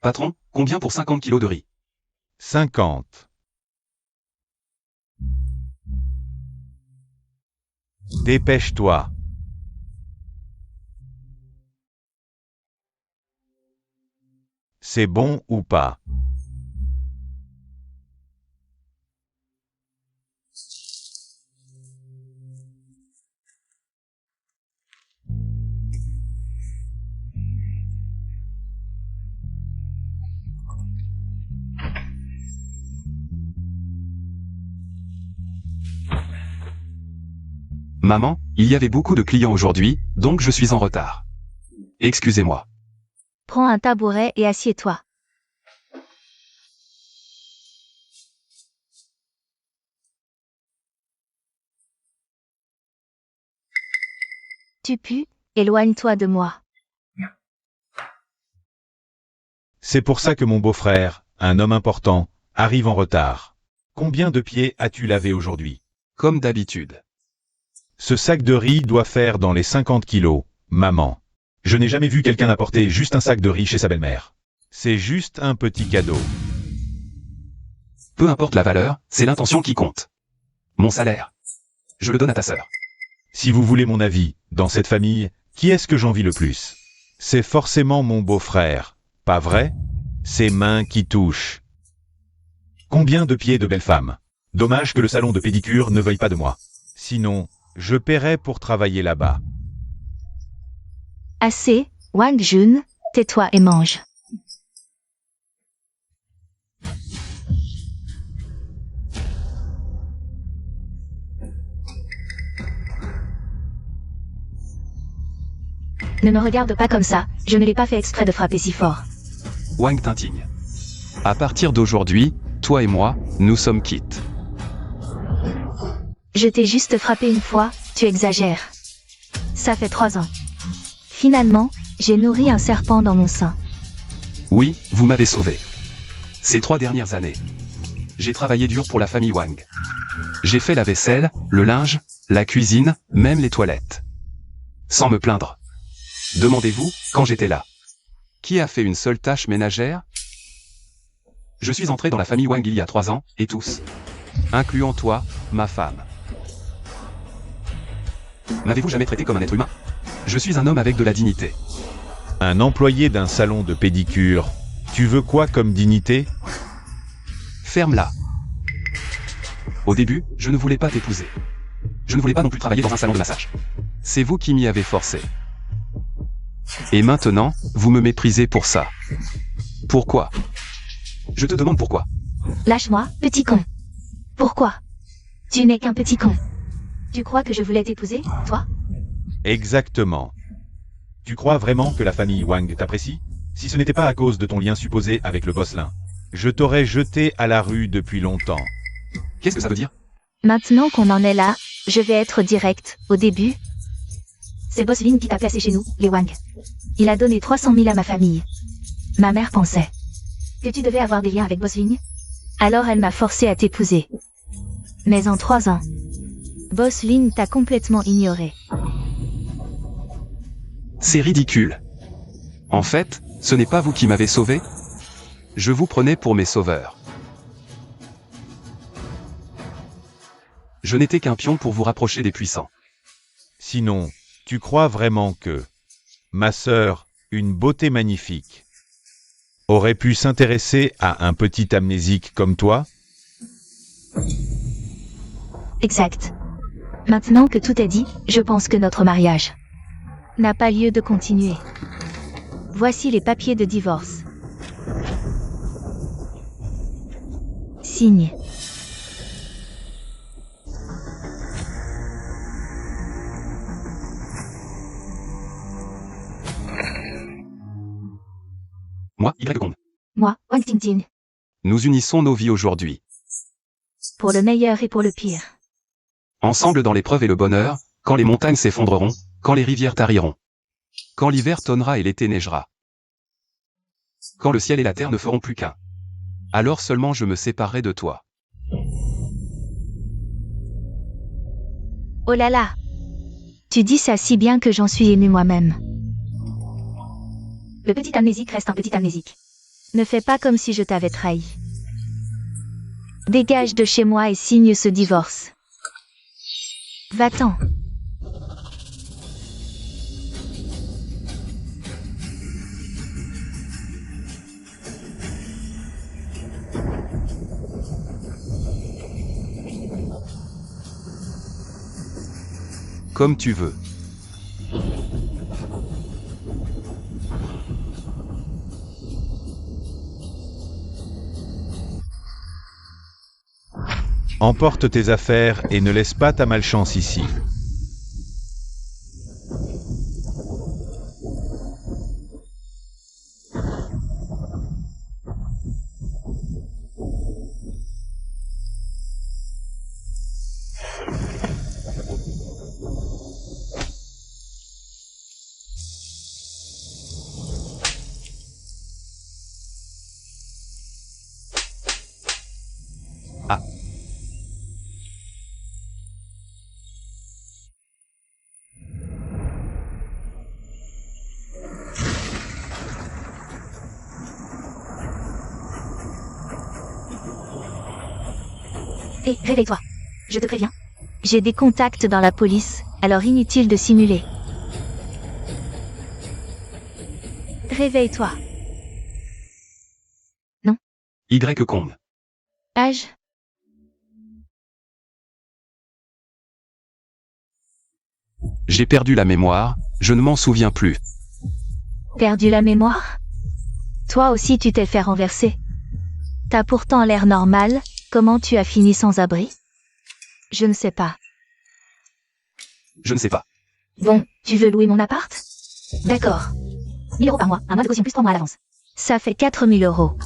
Patron, combien pour 50 kilos de riz? 50. Dépêche-toi. C'est bon ou pas? Maman, il y avait beaucoup de clients aujourd'hui, donc je suis en retard. Excusez-moi. Prends un tabouret et assieds-toi. Tu pues, éloigne-toi de moi. C'est pour ça que mon beau-frère, un homme important, arrive en retard. Combien de pieds as-tu lavé aujourd'hui? Comme d'habitude. Ce sac de riz doit faire dans les 50 kilos, maman. Je n'ai jamais vu quelqu'un apporter juste un sac de riz chez sa belle-mère. C'est juste un petit cadeau. Peu importe la valeur, c'est l'intention qui compte. Mon salaire. Je le donne à ta sœur. Si vous voulez mon avis, dans cette famille, qui est-ce que j'envie le plus? C'est forcément mon beau-frère, pas vrai? Ses mains qui touchent. Combien de pieds de belle femme? Dommage que le salon de pédicure ne veuille pas de moi. Sinon, je paierais pour travailler là-bas. Assez, Wang Jun, tais-toi et mange. Ne me regarde pas comme ça, je ne l'ai pas fait exprès de frapper si fort. Wang Tinting. À partir d'aujourd'hui, toi et moi, nous sommes quittes. Je t'ai juste frappé une fois, tu exagères. Ça fait 3 ans. Finalement, j'ai nourri un serpent dans mon sein. Oui, vous m'avez sauvé. Ces 3 dernières années. J'ai travaillé dur pour la famille Wang. J'ai fait la vaisselle, le linge, la cuisine, même les toilettes. Sans me plaindre. Demandez-vous, quand j'étais là. Qui a fait une seule tâche ménagère? Je suis entré dans la famille Wang il y a 3 ans, et tous. Incluant toi, ma femme. M'avez-vous jamais traité comme un être humain? Je suis un homme avec de la dignité. Un employé d'un salon de pédicure, tu veux quoi comme dignité? Ferme-la. Au début, je ne voulais pas t'épouser. Je ne voulais pas non plus travailler dans un salon de massage. C'est vous qui m'y avez forcé. Et maintenant, vous me méprisez pour ça. Pourquoi? Je te demande pourquoi. Lâche-moi, petit con. Pourquoi? Tu n'es qu'un petit con. Tu crois que je voulais t'épouser, toi? Exactement. Tu crois vraiment que la famille Wang t'apprécie? Si ce n'était pas à cause de ton lien supposé avec le boss Lin, je t'aurais jeté à la rue depuis longtemps. Qu'est-ce que ça veut dire? Maintenant qu'on en est là, je vais être direct. Au début, c'est Boss Lin qui t'a placé chez nous, les Wang. Il a donné 300 000 à ma famille. Ma mère pensait que tu devais avoir des liens avec Boss Lin. Alors elle m'a forcé à t'épouser. Mais en 3 ans, Boss Lin t'a complètement ignoré. C'est ridicule. En fait, ce n'est pas vous qui m'avez sauvé. Je vous prenais pour mes sauveurs. Je n'étais qu'un pion pour vous rapprocher des puissants. Sinon, tu crois vraiment que ma sœur, une beauté magnifique, aurait pu s'intéresser à un petit amnésique comme toi? Exact. Maintenant que tout est dit, je pense que notre mariage n'a pas lieu de continuer. Voici les papiers de divorce. Signe. Moi, Y. Moi, Wang Tintin. Nous unissons nos vies aujourd'hui. Pour le meilleur et pour le pire. Ensemble dans l'épreuve et le bonheur, quand les montagnes s'effondreront, quand les rivières tariront. Quand l'hiver tonnera et l'été neigera. Quand le ciel et la terre ne feront plus qu'un. Alors seulement je me séparerai de toi. Oh là là! Tu dis ça si bien que j'en suis ému moi-même. Le petit amnésique reste un petit amnésique. Ne fais pas comme si je t'avais trahi. Dégage de chez moi et signe ce divorce. Va-t'en. Comme tu veux. Emporte tes affaires et ne laisse pas ta malchance ici. Ah. Hé, réveille-toi. Je te préviens. J'ai des contacts dans la police, alors inutile de simuler. Réveille-toi. Y combe. Âge? J'ai perdu la mémoire, je ne m'en souviens plus. Perdu la mémoire? Toi aussi tu t'es fait renverser. T'as pourtant l'air normal, comment tu as fini sans abri? Je ne sais pas. Je ne sais pas. Bon, tu veux louer mon appart? D'accord. 1000 € par mois, un mois de caution plus 3 mois à l'avance. Ça fait 4000 €.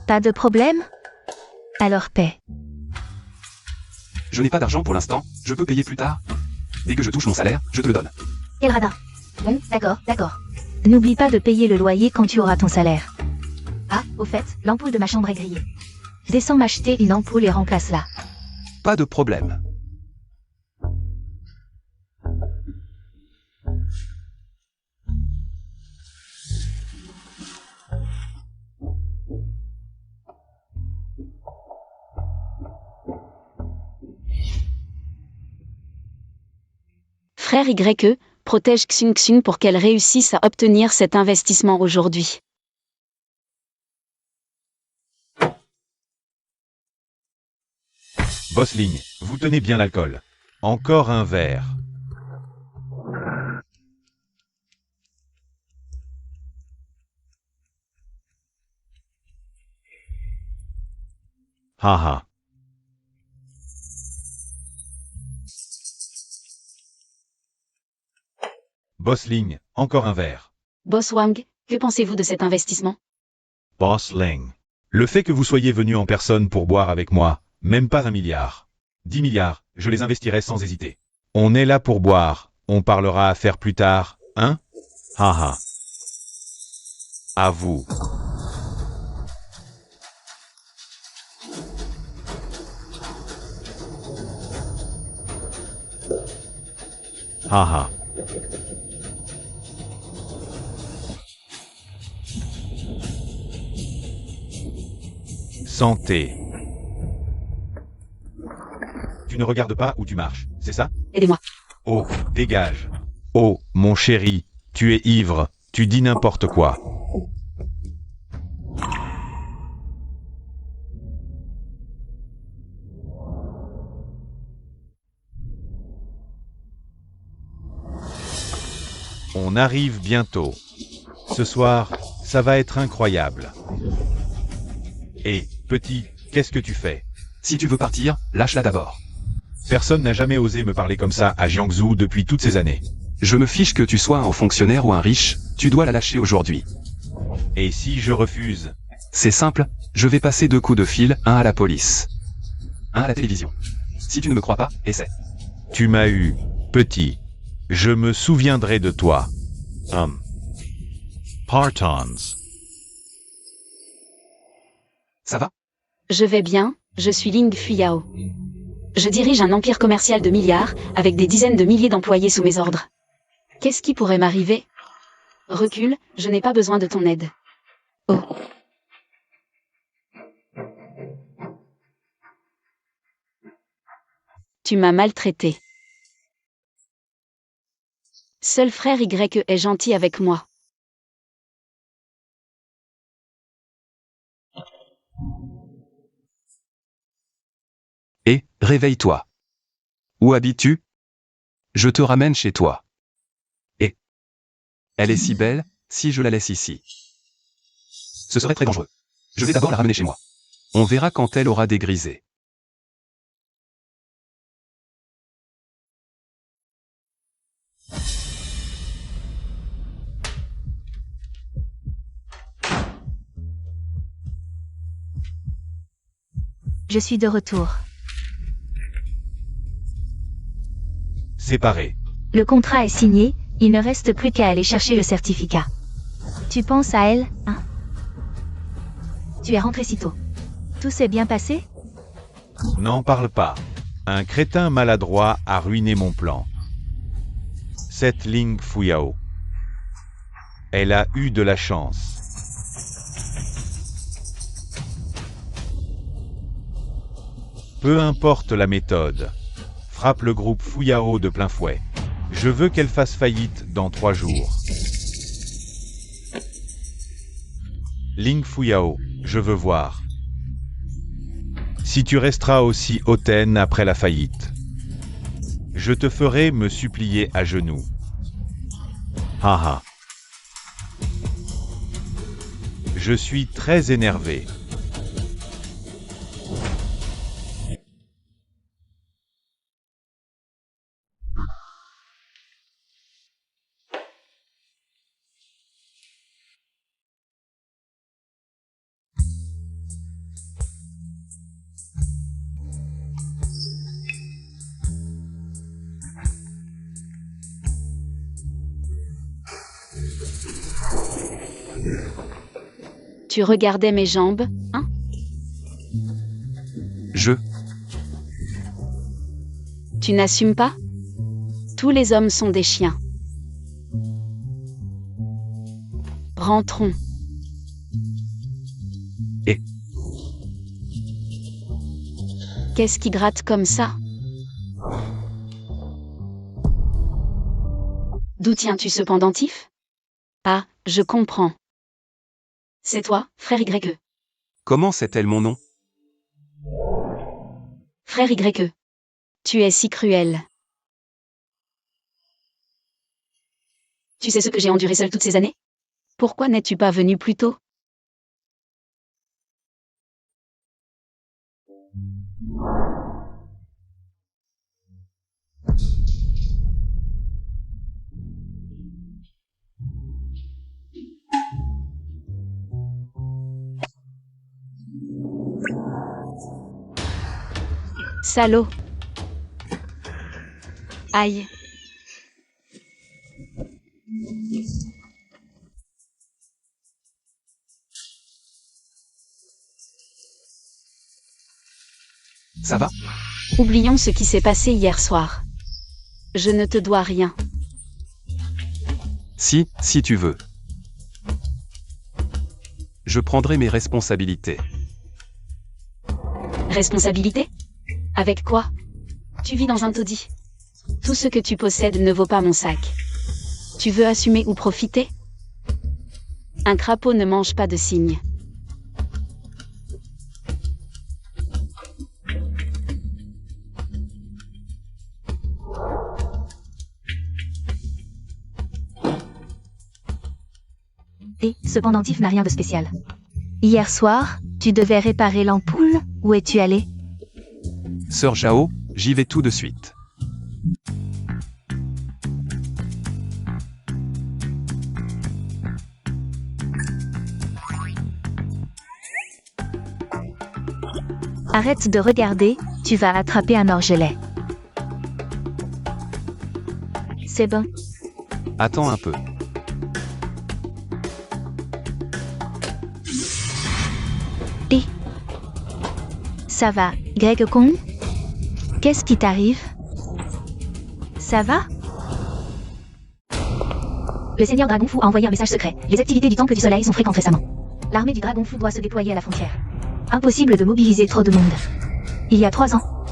Pas de problème? Alors paie. Je n'ai pas d'argent pour l'instant, je peux payer plus tard. Dès que je touche mon salaire, je te le donne. Et le radar? Bon, d'accord. N'oublie pas de payer le loyer quand tu auras ton salaire. Ah, au fait, l'ampoule de ma chambre est grillée. Descends m'acheter une ampoule et remplace-la. Pas de problème. Frère YE, protège Xun Xun pour qu'elle réussisse à obtenir cet investissement aujourd'hui. Bossling, vous tenez bien l'alcool. Encore un verre. Haha. Bossling, encore un verre. Boss Wang, que pensez-vous de cet investissement? Bossling. Le fait que vous soyez venu en personne pour boire avec moi, même pas 1 milliard. 10 milliards, je les investirai sans hésiter. On est là pour boire, on parlera affaires plus tard, hein? Haha. À vous. Haha. Santé. Tu ne regardes pas où tu marches, c'est ça? Aidez-moi. Oh, dégage. Oh, mon chéri, tu es ivre, tu dis n'importe quoi. On arrive bientôt. Ce soir, ça va être incroyable. Et, petit, qu'est-ce que tu fais? Si tu veux partir, lâche-la d'abord. Personne n'a jamais osé me parler comme ça à Jiangsu depuis toutes ces années. Je me fiche que tu sois un haut fonctionnaire ou un riche, tu dois la lâcher aujourd'hui. Et si je refuse? C'est simple, je vais passer 2 coups de fil, un à la police. Un à la télévision. Si tu ne me crois pas, essaie. Tu m'as eu, petit. Je me souviendrai de toi. Partons. Ça va? Je vais bien, je suis Ling Fuyao. Je dirige un empire commercial de milliards, avec des dizaines de milliers d'employés sous mes ordres. Qu'est-ce qui pourrait m'arriver? Recule, je n'ai pas besoin de ton aide. Oh. tu m'as maltraité. Seul frère Y est gentil avec moi. Et, réveille-toi. Où habites-tu? Je te ramène chez toi. Et elle est si belle, si je la laisse ici. Ce serait très dangereux. Je vais d'abord la ramener chez moi. On verra quand elle aura dégrisé. Je suis de retour. Séparés. Le contrat est signé, il ne reste plus qu'à aller chercher le certificat. Tu penses à elle, hein? Tu es rentré si tôt. Tout s'est bien passé? N'en parle pas. Un crétin maladroit a ruiné mon plan. Cette Ling Fuyao. Elle a eu de la chance. Peu importe la méthode. Frappe le groupe Fuyao de plein fouet. Je veux qu'elle fasse faillite dans 3 jours. Ling Fuyao, je veux voir. Si tu resteras aussi hautaine après la faillite, je te ferai me supplier à genoux. Haha. Je suis très énervé. Tu regardais mes jambes, hein? Tu n'assumes pas? Tous les hommes sont des chiens. Rentrons. Et qu'est-ce qui gratte comme ça? D'où tiens-tu ce pendentif? Ah, je comprends. C'est toi, frère Y. Comment sait-elle mon nom? Frère Y. Tu es si cruel. Tu sais ce que j'ai enduré seul toutes ces années? Pourquoi n'es-tu pas venu plus tôt? Salaud. Aïe. Ça va? Oublions ce qui s'est passé hier soir. Je ne te dois rien. Si tu veux. Je prendrai mes responsabilités. Responsabilité? Avec quoi? Tu vis dans un taudis. Tout ce que tu possèdes ne vaut pas mon sac. Tu veux assumer ou profiter? Un crapaud ne mange pas de cygne. Et ce pendentif n'a rien de spécial. Hier soir, tu devais réparer l'ampoule, où es-tu allé? Sœur Zhao, j'y vais tout de suite. Arrête de regarder, tu vas attraper un orgelet. C'est bon. Attends un peu. Et ça va, Greg Kong? Qu'est-ce qui t'arrive? Ça va? Le Seigneur Dragon Fou a envoyé un message secret. Les activités du Temple du Soleil sont fréquentes récemment. L'armée du Dragon Fou doit se déployer à la frontière. Impossible de mobiliser trop de monde. Il y a 3 ans,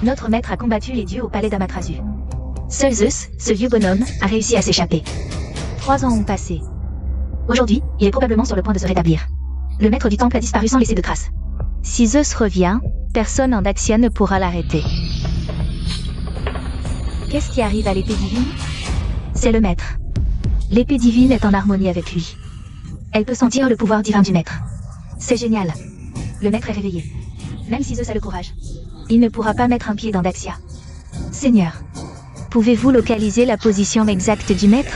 Notre maître a combattu les dieux au palais d'Amatrasu. Seul Zeus, ce vieux bonhomme, a réussi à s'échapper. 3 ans ont passé. Aujourd'hui, il est probablement sur le point de se rétablir. Le maître du temple a disparu sans laisser de traces. Si Zeus revient, personne en Daxia ne pourra l'arrêter. Qu'est-ce qui arrive à l'épée divine? C'est le maître. L'épée divine est en harmonie avec lui. Elle peut sentir le pouvoir divin du maître. C'est génial. Le maître est réveillé. Même si Zeus a le courage, il ne pourra pas mettre un pied dans Daxia. Seigneur, pouvez-vous localiser la position exacte du maître?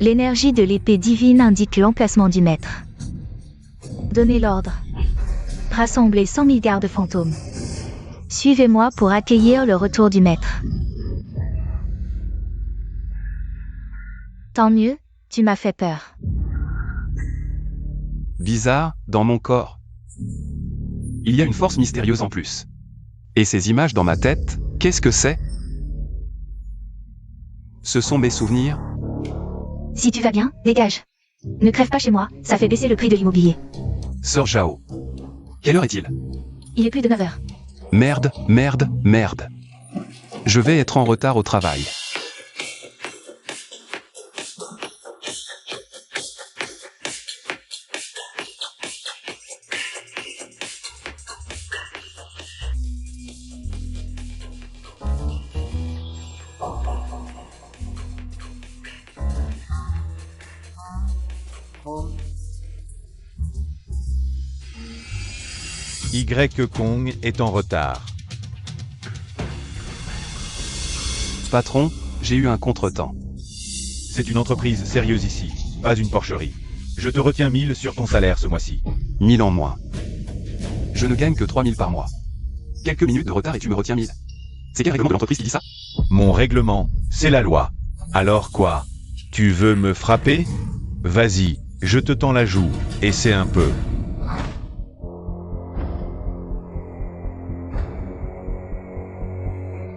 L'énergie de l'épée divine indique l'emplacement du maître. Donnez l'ordre. Rassemblez 100 000 gardes fantômes. Suivez-moi pour accueillir le retour du maître. Tant mieux, tu m'as fait peur. Bizarre, dans mon corps. Il y a une force mystérieuse en plus. Et ces images dans ma tête, qu'est-ce que c'est? Ce sont mes souvenirs? Si tu vas bien, dégage. Ne crève pas chez moi, ça fait baisser le prix de l'immobilier. Sœur Jao. Quelle heure est-il? Il est plus de 9 heures. Merde, merde, merde. Je vais être en retard au travail. Y Kong est en retard. Patron, j'ai eu un contretemps. C'est une entreprise sérieuse ici, pas une porcherie. Je te retiens 1000 sur ton salaire ce mois-ci. 1000 en moins. Je ne gagne que 3000 par mois. Quelques minutes de retard et tu me retiens 1000. C'est quel règlement de l'entreprise qui dit ça? Mon règlement, c'est la loi. Alors quoi? Tu veux me frapper? Vas-y, je te tends la joue, essaie un peu.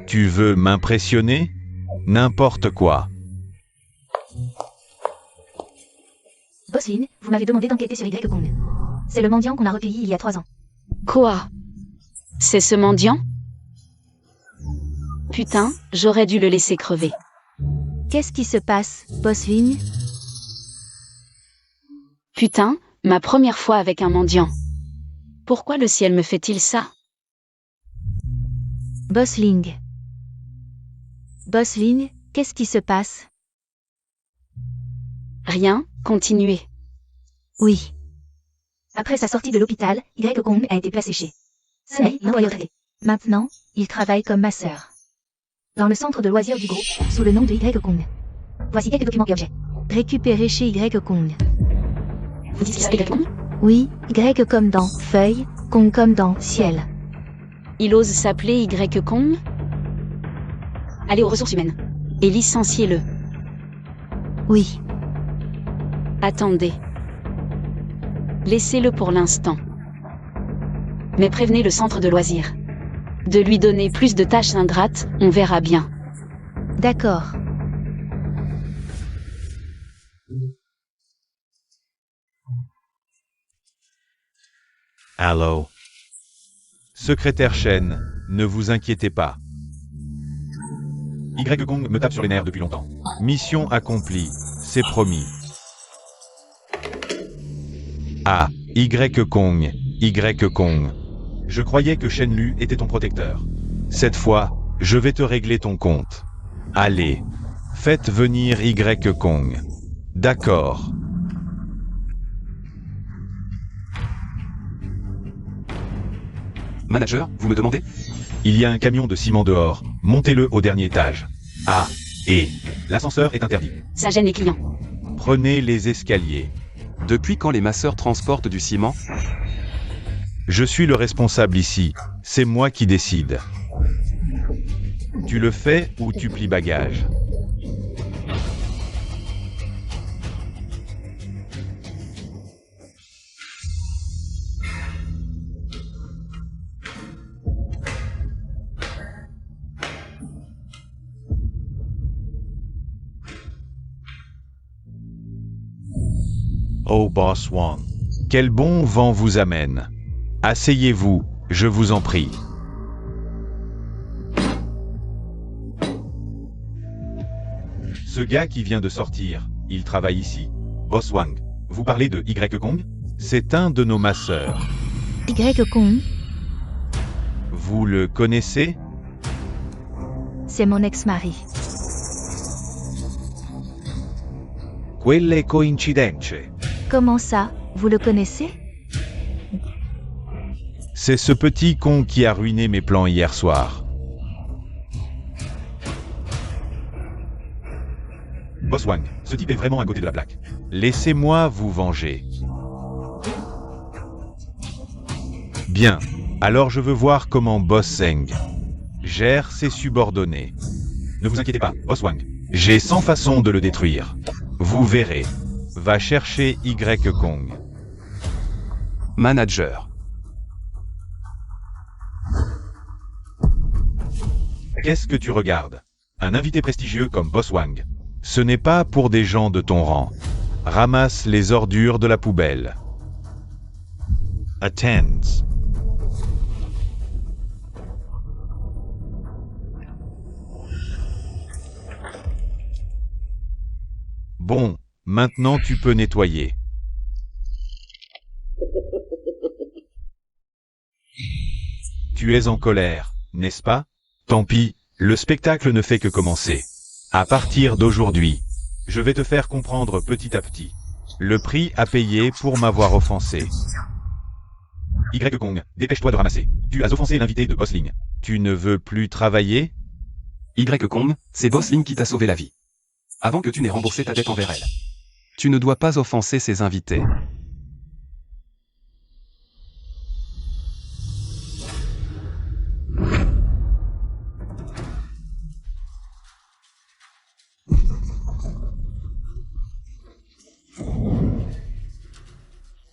Tu veux m'impressionner? N'importe quoi. Boslin, vous m'avez demandé d'enquêter sur Y Kong. C'est le mendiant qu'on a recueilli il y a 3 ans. Quoi? C'est ce mendiant? Putain, j'aurais dû le laisser crever. Qu'est-ce qui se passe, Boslin? Putain, ma première fois avec un mendiant. Pourquoi le ciel me fait-il ça? Bosling. Boslin, qu'est-ce qui se passe? Rien, continuez. Oui. Après sa sortie de l'hôpital, Y Kong a été placé chez Sunei, l'employeur. Maintenant, il travaille comme masseur. Dans le centre de loisirs du groupe, sous le nom de Y Kong. Voici quelques documents et objets. Récupérés chez Y Kong. Vous dites qu'il s'appelle Y Kong? Oui, Y comme dans feuille, Kong comme dans ciel. Il ose s'appeler Y Kong? Allez aux ressources humaines. Et licenciez-le. Oui. Attendez. Laissez-le pour l'instant. Mais prévenez le centre de loisirs. De lui donner plus de tâches ingrates, on verra bien. D'accord. Allô? Secrétaire Shen, ne vous inquiétez pas. Y Kong me tape sur les nerfs depuis longtemps. Mission accomplie, c'est promis. Ah, Y Kong. Je croyais que Shenlu était ton protecteur. Cette fois, je vais te régler ton compte. Allez, faites venir Y Kong. D'accord. Manager, vous me demandez? Il y a un camion de ciment dehors, montez-le au dernier étage. Ah, et l'ascenseur est interdit. Ça gêne les clients. Prenez les escaliers. Depuis quand les masseurs transportent du ciment? Je suis le responsable ici, c'est moi qui décide. Tu le fais ou tu plies bagage? Oh Boss Wang, quel bon vent vous amène. Asseyez-vous, je vous en prie. Ce gars qui vient de sortir, il travaille ici? Boss Wang, vous parlez de Y Kong? C'est un de nos masseurs. Y Kong, Vous le connaissez? c'est mon ex-mari. Quelle coincidenze. Comment ça, vous le connaissez? C'est ce petit con qui a ruiné mes plans hier soir. Boss Wang, ce type est vraiment à côté de la plaque. Laissez-moi vous venger. Bien, alors je veux voir comment Boss Zeng gère ses subordonnés. Ne vous inquiétez pas, Boss Wang. J'ai 100 façons de le détruire. Vous verrez. Va chercher Y Kong. Manager. Qu'est-ce que tu regardes? Un invité prestigieux comme Boss Wang. Ce n'est pas pour des gens de ton rang. Ramasse les ordures de la poubelle. Attends. Bon, maintenant tu peux nettoyer. Tu es en colère, n'est-ce pas? Tant pis, le spectacle ne fait que commencer. À partir d'aujourd'hui, je vais te faire comprendre petit à petit le prix à payer pour m'avoir offensé. Y Kong, dépêche-toi de ramasser. Tu as offensé l'invité de Boss Ling. Tu ne veux plus travailler? Y Kong, c'est Boss Ling qui t'a sauvé la vie. Avant que tu n'aies remboursé ta dette envers elle. Tu ne dois pas offenser ses invités.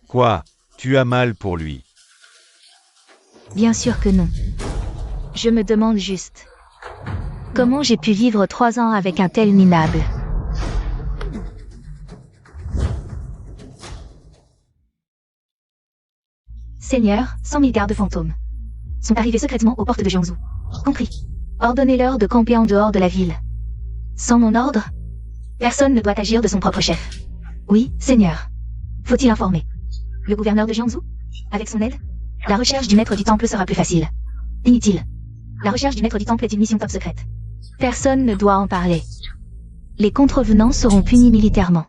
Quoi? Tu as mal pour lui. Bien sûr que non. Je me demande juste. Comment j'ai pu vivre 3 ans avec un tel minable? Seigneur, 100 000 gardes fantômes sont arrivés secrètement aux portes de Jiangsu. Compris. Ordonnez-leur de camper en dehors de la ville. Sans mon ordre, personne ne doit agir de son propre chef. Oui, Seigneur. Faut-il informer le gouverneur de Jiangsu? Avec son aide, la recherche du maître du temple sera plus facile. Inutile. La recherche du maître du temple est une mission top secrète. Personne ne doit en parler. Les contrevenants seront punis militairement.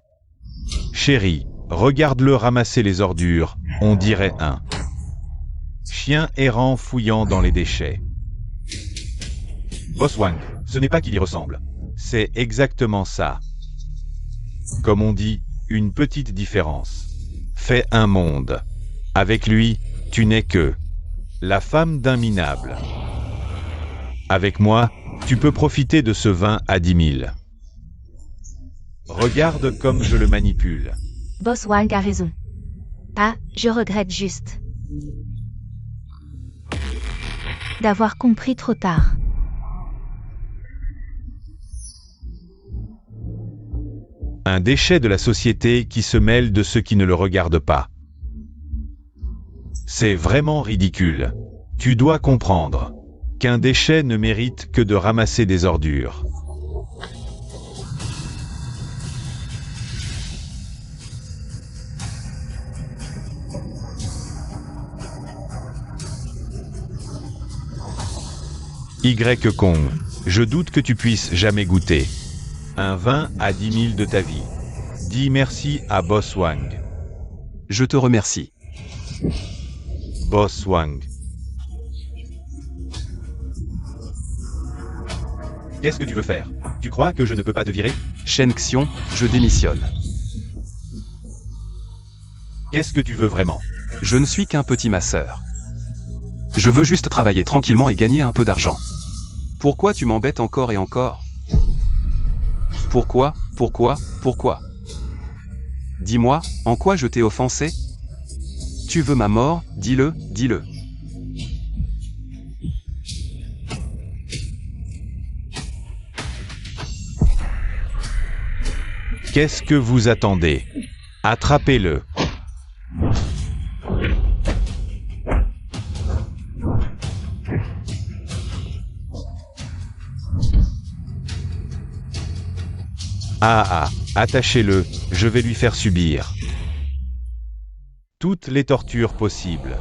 Chérie, regarde-le ramasser les ordures, on dirait un chien errant fouillant dans les déchets. Boss Wang, ce n'est pas qu'il y ressemble. C'est exactement ça. Comme on dit, une petite différence fait un monde. Avec lui, tu n'es que la femme d'un minable. Avec moi, tu peux profiter de ce vin à 10 000. Regarde comme je le manipule. Boss Wang a raison. Ah, je regrette juste d'avoir compris trop tard. Un déchet de la société qui se mêle de ceux qui ne le regardent pas. C'est vraiment ridicule. Tu dois comprendre qu'un déchet ne mérite que de ramasser des ordures. Y Kong, je doute que tu puisses jamais goûter un vin à 10 000 de ta vie. Dis merci à Boss Wang. Je te remercie. Boss Wang. Qu'est-ce que tu veux faire? Tu crois que je ne peux pas te virer? Shen Xion, je démissionne. Qu'est-ce que tu veux vraiment? Je ne suis qu'un petit masseur. Je veux juste travailler tranquillement et gagner un peu d'argent. Pourquoi tu m'embêtes encore et encore? Pourquoi? Dis-moi, en quoi je t'ai offensé? Tu veux ma mort? Dis-le, dis-le. Qu'est-ce que vous attendez? Attrapez-le. Attachez-le, je vais lui faire subir toutes les tortures possibles.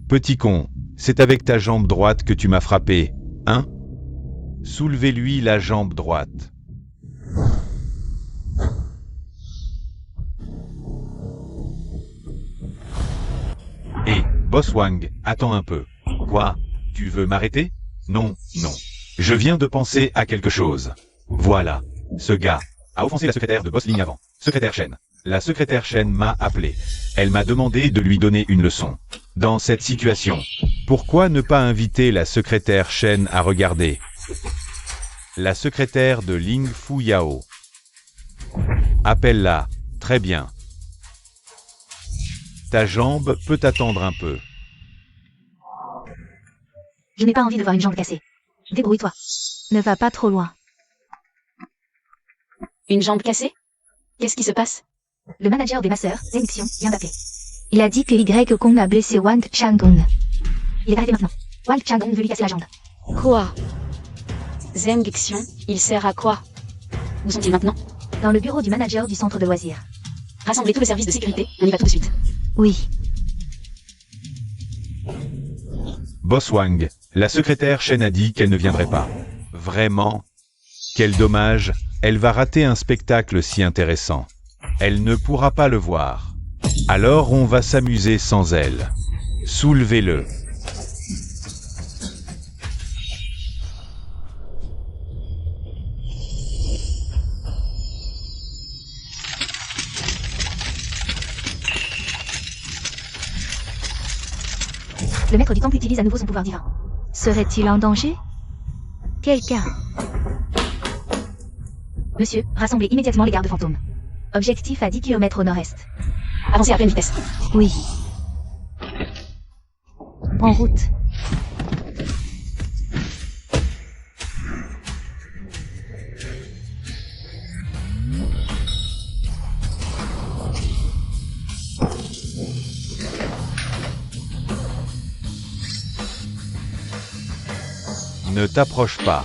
Petit con, c'est avec ta jambe droite que tu m'as frappé, hein? Soulevez-lui la jambe droite. Hé, Boss Wang, attends un peu. Quoi? Tu veux m'arrêter? Non, non. Je viens de penser à quelque chose. Voilà. Ce gars a offensé la secrétaire de Boss Ling avant. Secrétaire Shen. La secrétaire Shen m'a appelé. Elle m'a demandé de lui donner une leçon. Dans cette situation, pourquoi ne pas inviter la secrétaire Shen à regarder? La secrétaire de Ling Fu Yao. Appelle-la. Très bien. Ta jambe peut attendre un peu. Je n'ai pas envie de voir une jambe cassée. Débrouille-toi. Ne va pas trop loin. Une jambe cassée? Qu'est-ce qui se passe? Le manager des masseurs, Zheng Xiong, vient d'appeler. Il a dit que Y Kong a blessé Wang Changong. Il est arrêté maintenant. Wang Changong veut lui casser la jambe. Quoi? Zheng Xiong, il sert à quoi? Où sont-ils maintenant? Dans le bureau du manager du centre de loisirs. Rassemblez tous les services de sécurité, on y va tout de suite. Oui. Boss Wang, la secrétaire Shen a dit qu'elle ne viendrait pas. Vraiment? Quel dommage, elle va rater un spectacle si intéressant. Elle ne pourra pas le voir. Alors on va s'amuser sans elle. Soulevez-le. Le maître du temple utilise à nouveau son pouvoir divin. Serait-il en danger? Quelqu'un. Monsieur, rassemblez immédiatement les gardes fantômes. Objectif à 10 km au nord-est. Avancez à pleine vitesse. Oui. En route. Ne t'approche pas.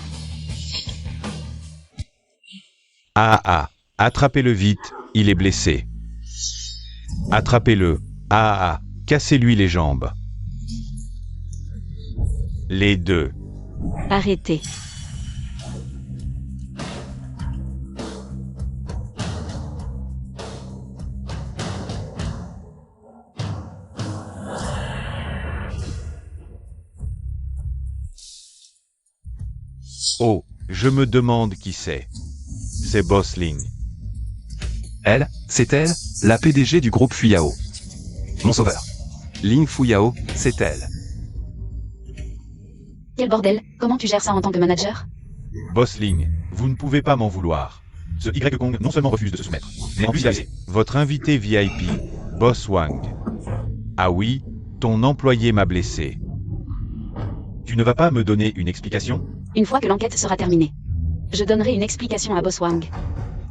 Attrapez-le vite, il est blessé. Attrapez-le. Cassez-lui les jambes. Les deux. Arrêtez. Oh, je me demande qui c'est. C'est Boss Ling. Elle, c'est elle, la PDG du groupe Fuyao. Mon sauveur. Ling Fuyao, c'est elle. Quel bordel, comment tu gères ça en tant que manager? Boss Ling, vous ne pouvez pas m'en vouloir. Ce Y Kong non seulement refuse de se soumettre, mais en plus il a laissé votre invité VIP, Boss Wang. Ah oui, ton employé m'a blessé. Tu ne vas pas me donner une explication? Une fois que l'enquête sera terminée, je donnerai une explication à Boss Wang.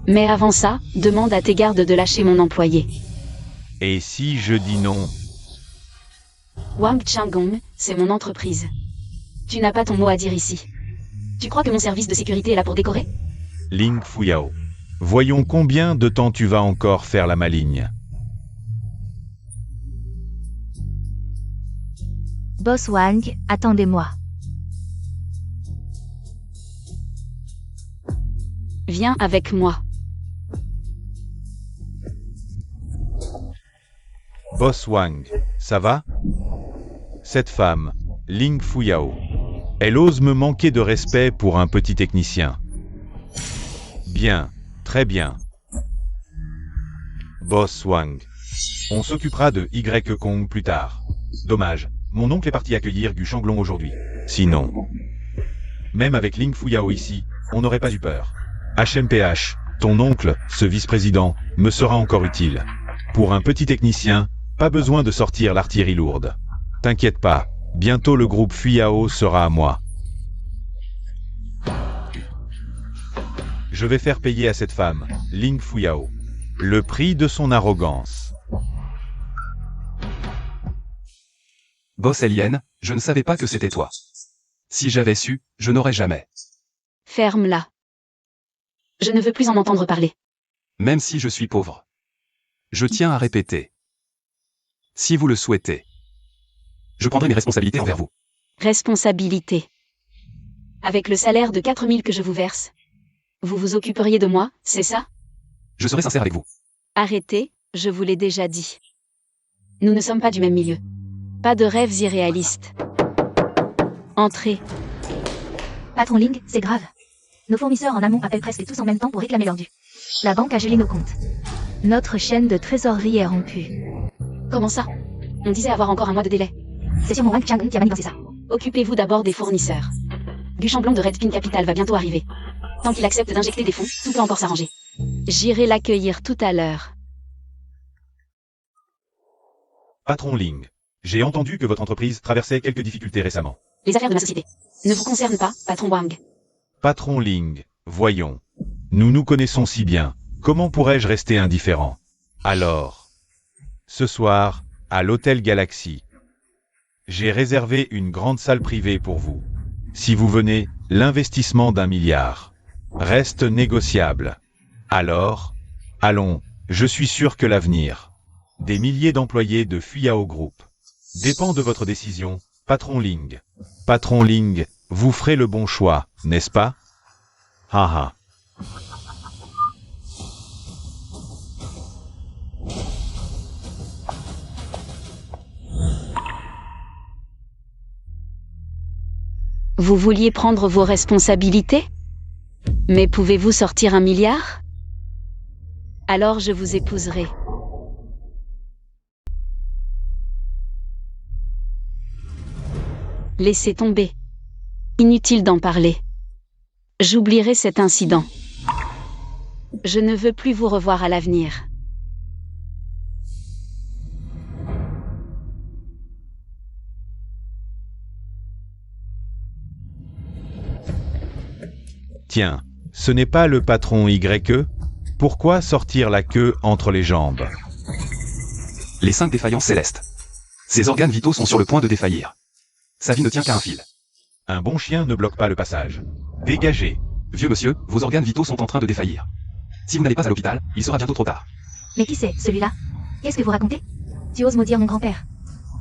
Mais avant ça, demande à tes gardes de lâcher mon employé. Et si je dis non? Wang Changong, c'est mon entreprise. Tu n'as pas ton mot à dire ici. Tu crois que mon service de sécurité est là pour décorer? Ling Fuyao. Voyons combien de temps tu vas encore faire la maligne. Boss Wang, attendez-moi. Viens avec moi. Boss Wang, ça va? Cette femme, Ling Fuyao, elle ose me manquer de respect pour un petit technicien. Bien, très bien. Boss Wang, on s'occupera de Y Kong plus tard. Dommage, mon oncle est parti accueillir Gu Shanglong aujourd'hui. Sinon, même avec Ling Fuyao ici, on n'aurait pas eu peur. HMPH, ton oncle, ce vice-président, me sera encore utile. Pour un petit technicien, pas besoin de sortir l'artillerie lourde. T'inquiète pas, bientôt le groupe Fuyao sera à moi. Je vais faire payer à cette femme, Ling Fuyao, le prix de son arrogance. Boss Alien, je ne savais pas que c'était toi. Si j'avais su, je n'aurais jamais. Ferme-la. Je ne veux plus en entendre parler. Même si je suis pauvre. Je tiens à répéter. Si vous le souhaitez, je prendrai mes responsabilités envers vous. Responsabilité. Avec le salaire de 4 000 que je vous verse. Vous vous occuperiez de moi, c'est ça? Je serai sincère avec vous. Arrêtez, je vous l'ai déjà dit. Nous ne sommes pas du même milieu. Pas de rêves irréalistes. Entrez. Patron Ling, c'est grave. Nos fournisseurs en amont appellent presque tous en même temps pour réclamer leur dû. La banque a gelé nos comptes. Notre chaîne de trésorerie est rompue. Comment ça? On disait avoir encore un mois de délai. C'est sur mon Wang Chang qui a manigancé ça. Occupez-vous d'abord des fournisseurs. Du Chamblon de Redpin Capital va bientôt arriver. Tant qu'il accepte d'injecter des fonds, tout peut encore s'arranger. J'irai l'accueillir tout à l'heure. Patron Ling, j'ai entendu que votre entreprise traversait quelques difficultés récemment. Les affaires de ma société ne vous concernent pas, patron Wang. Patron Ling, voyons. Nous nous connaissons si bien. Comment pourrais-je rester indifférent? Alors, ce soir, à l'hôtel Galaxy, j'ai réservé une grande salle privée pour vous. Si vous venez, l'investissement d'1 milliard reste négociable. Alors, allons, je suis sûr que l'avenir des milliers d'employés de Fuyao Group dépend de votre décision, patron Ling. Patron Ling, vous ferez le bon choix, n'est-ce pas? Haha. Vous vouliez prendre vos responsabilités? Mais pouvez-vous sortir 1 milliard? Alors je vous épouserai. Laissez tomber. Inutile d'en parler. J'oublierai cet incident. Je ne veux plus vous revoir à l'avenir. Tiens, ce n'est pas le patron YE? Pourquoi sortir la queue entre les jambes? Les 5 défaillances célestes. Ses organes vitaux sont sur le point de défaillir. Sa vie ne tient qu'à un fil. Un bon chien ne bloque pas le passage. Dégagez. Vieux monsieur, vos organes vitaux sont en train de défaillir. Si vous n'allez pas à l'hôpital, il sera bientôt trop tard. Mais qui c'est, celui-là? Qu'est-ce que vous racontez? Tu oses maudire mon grand-père?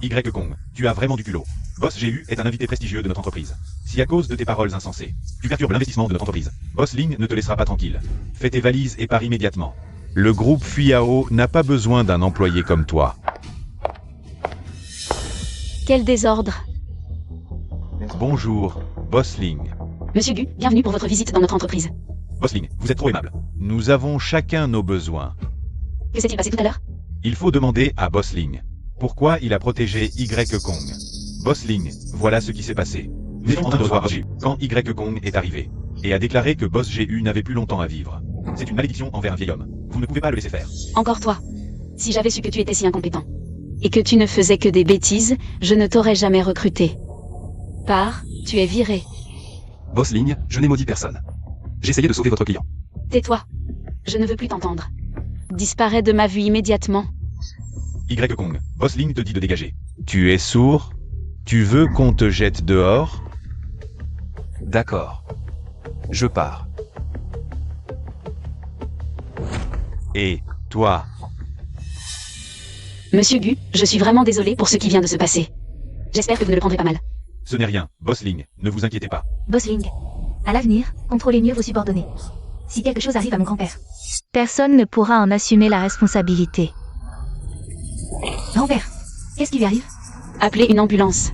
Y Kong, tu as vraiment du culot. Boss GU est un invité prestigieux de notre entreprise. Si à cause de tes paroles insensées, tu perturbes l'investissement de notre entreprise, Boss Ling ne te laissera pas tranquille. Fais tes valises et pars immédiatement. Le groupe Fuyao n'a pas besoin d'un employé comme toi. Quel désordre! Bonjour, Boss Ling. Monsieur Gu, bienvenue pour votre visite dans notre entreprise. Boss Ling, vous êtes trop aimable. Nous avons chacun nos besoins. Que s'est-il passé tout à l'heure? Il faut demander à Boss Ling pourquoi il a protégé Y Kong. Boss Ling, voilà ce qui s'est passé. Nous étions en train de recevoir Boss GU quand Y Kong est arrivé et a déclaré que Boss GU n'avait plus longtemps à vivre. C'est une malédiction envers un vieil homme. Vous ne pouvez pas le laisser faire. Encore toi. Si j'avais su que tu étais si incompétent et que tu ne faisais que des bêtises, je ne t'aurais jamais recruté. Pars, tu es viré. Boss Ling, je n'ai maudit personne. J'essayais de sauver votre client. Tais-toi. Je ne veux plus t'entendre. Disparais de ma vue immédiatement. Y Kong, Boss Ling te dit de dégager. Tu es sourd? Tu veux qu'on te jette dehors? D'accord. Je pars. Et, toi? Monsieur Gu, je suis vraiment désolé pour ce qui vient de se passer. J'espère que vous ne le prendrez pas mal. Ce n'est rien, Boss Ling, ne vous inquiétez pas. Boss Ling, à l'avenir, contrôlez mieux vos subordonnés. Si quelque chose arrive à mon grand-père, personne ne pourra en assumer la responsabilité. Grand-père, qu'est-ce qui lui arrive? Appelez une ambulance.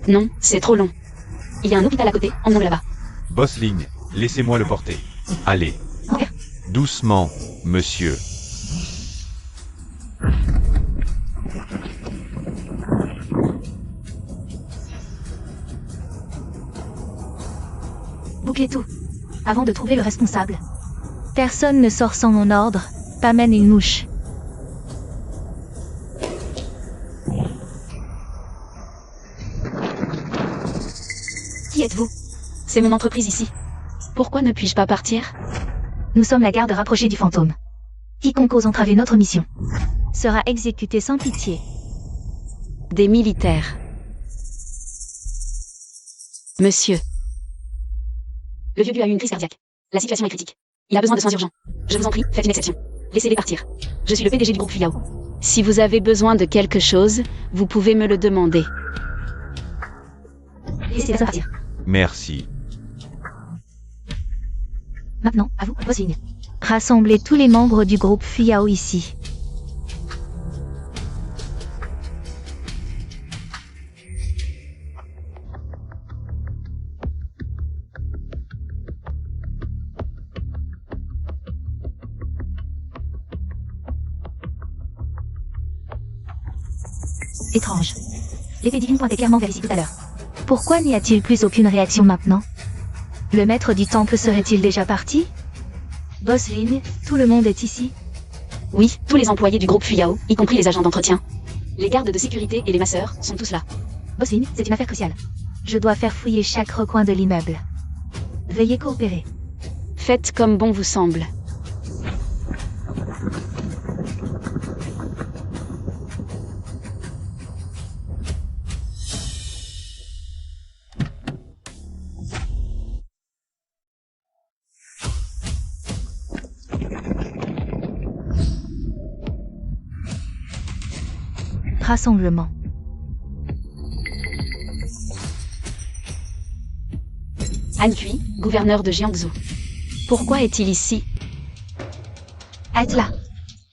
Non, c'est trop long. Il y a un hôpital à côté, emmenons-le là-bas. Boss Ling, laissez-moi le porter. Allez. Grand-père, Doucement, monsieur. bouclez tout, avant de trouver le responsable. Personne ne sort sans mon ordre, pas même une mouche. Qui êtes-vous? C'est mon entreprise ici. Pourquoi ne puis-je pas partir? Nous sommes la garde rapprochée du fantôme. Quiconque ose entraver notre mission sera exécuté sans pitié. Des militaires. Monsieur. Le vieux Gu a eu une crise cardiaque. La situation est critique. Il a besoin de soins urgents. Je vous en prie, faites une exception. Laissez-les partir. Je suis le PDG du groupe Fuyao. Si vous avez besoin de quelque chose, vous pouvez me le demander. Laissez les personnes partir. Merci. Maintenant, à vous, Boss Wing. Rassemblez tous les membres du groupe Fuyao ici. Étrange. L'épée divine pointait clairement vers ici tout à l'heure. Pourquoi n'y a-t-il plus aucune réaction maintenant? Le maître du temple serait-il déjà parti? Boss Lin, tout le monde est ici? Oui, tous les employés du groupe Fuyao, y compris les agents d'entretien. Les gardes de sécurité et les masseurs sont tous là. Boss Lin, c'est une affaire cruciale. Je dois faire fouiller chaque recoin de l'immeuble. Veuillez coopérer. Faites comme bon vous semble. Rassemblement. Han Kui, gouverneur de Jiangsu. Pourquoi est-il ici? Halte là.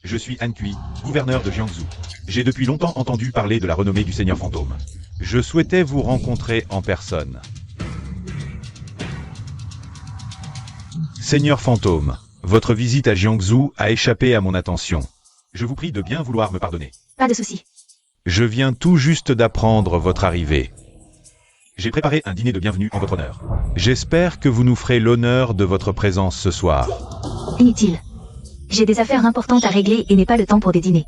Je suis Han Kui, gouverneur de Jiangsu. J'ai depuis longtemps entendu parler de la renommée du Seigneur Fantôme. Je souhaitais vous rencontrer en personne. Seigneur Fantôme, votre visite à Jiangsu a échappé à mon attention. Je vous prie de bien vouloir me pardonner. Pas de souci. Je viens tout juste d'apprendre votre arrivée. J'ai préparé un dîner de bienvenue en votre honneur. J'espère que vous nous ferez l'honneur de votre présence ce soir. Inutile. J'ai des affaires importantes à régler et n'ai pas le temps pour des dîners.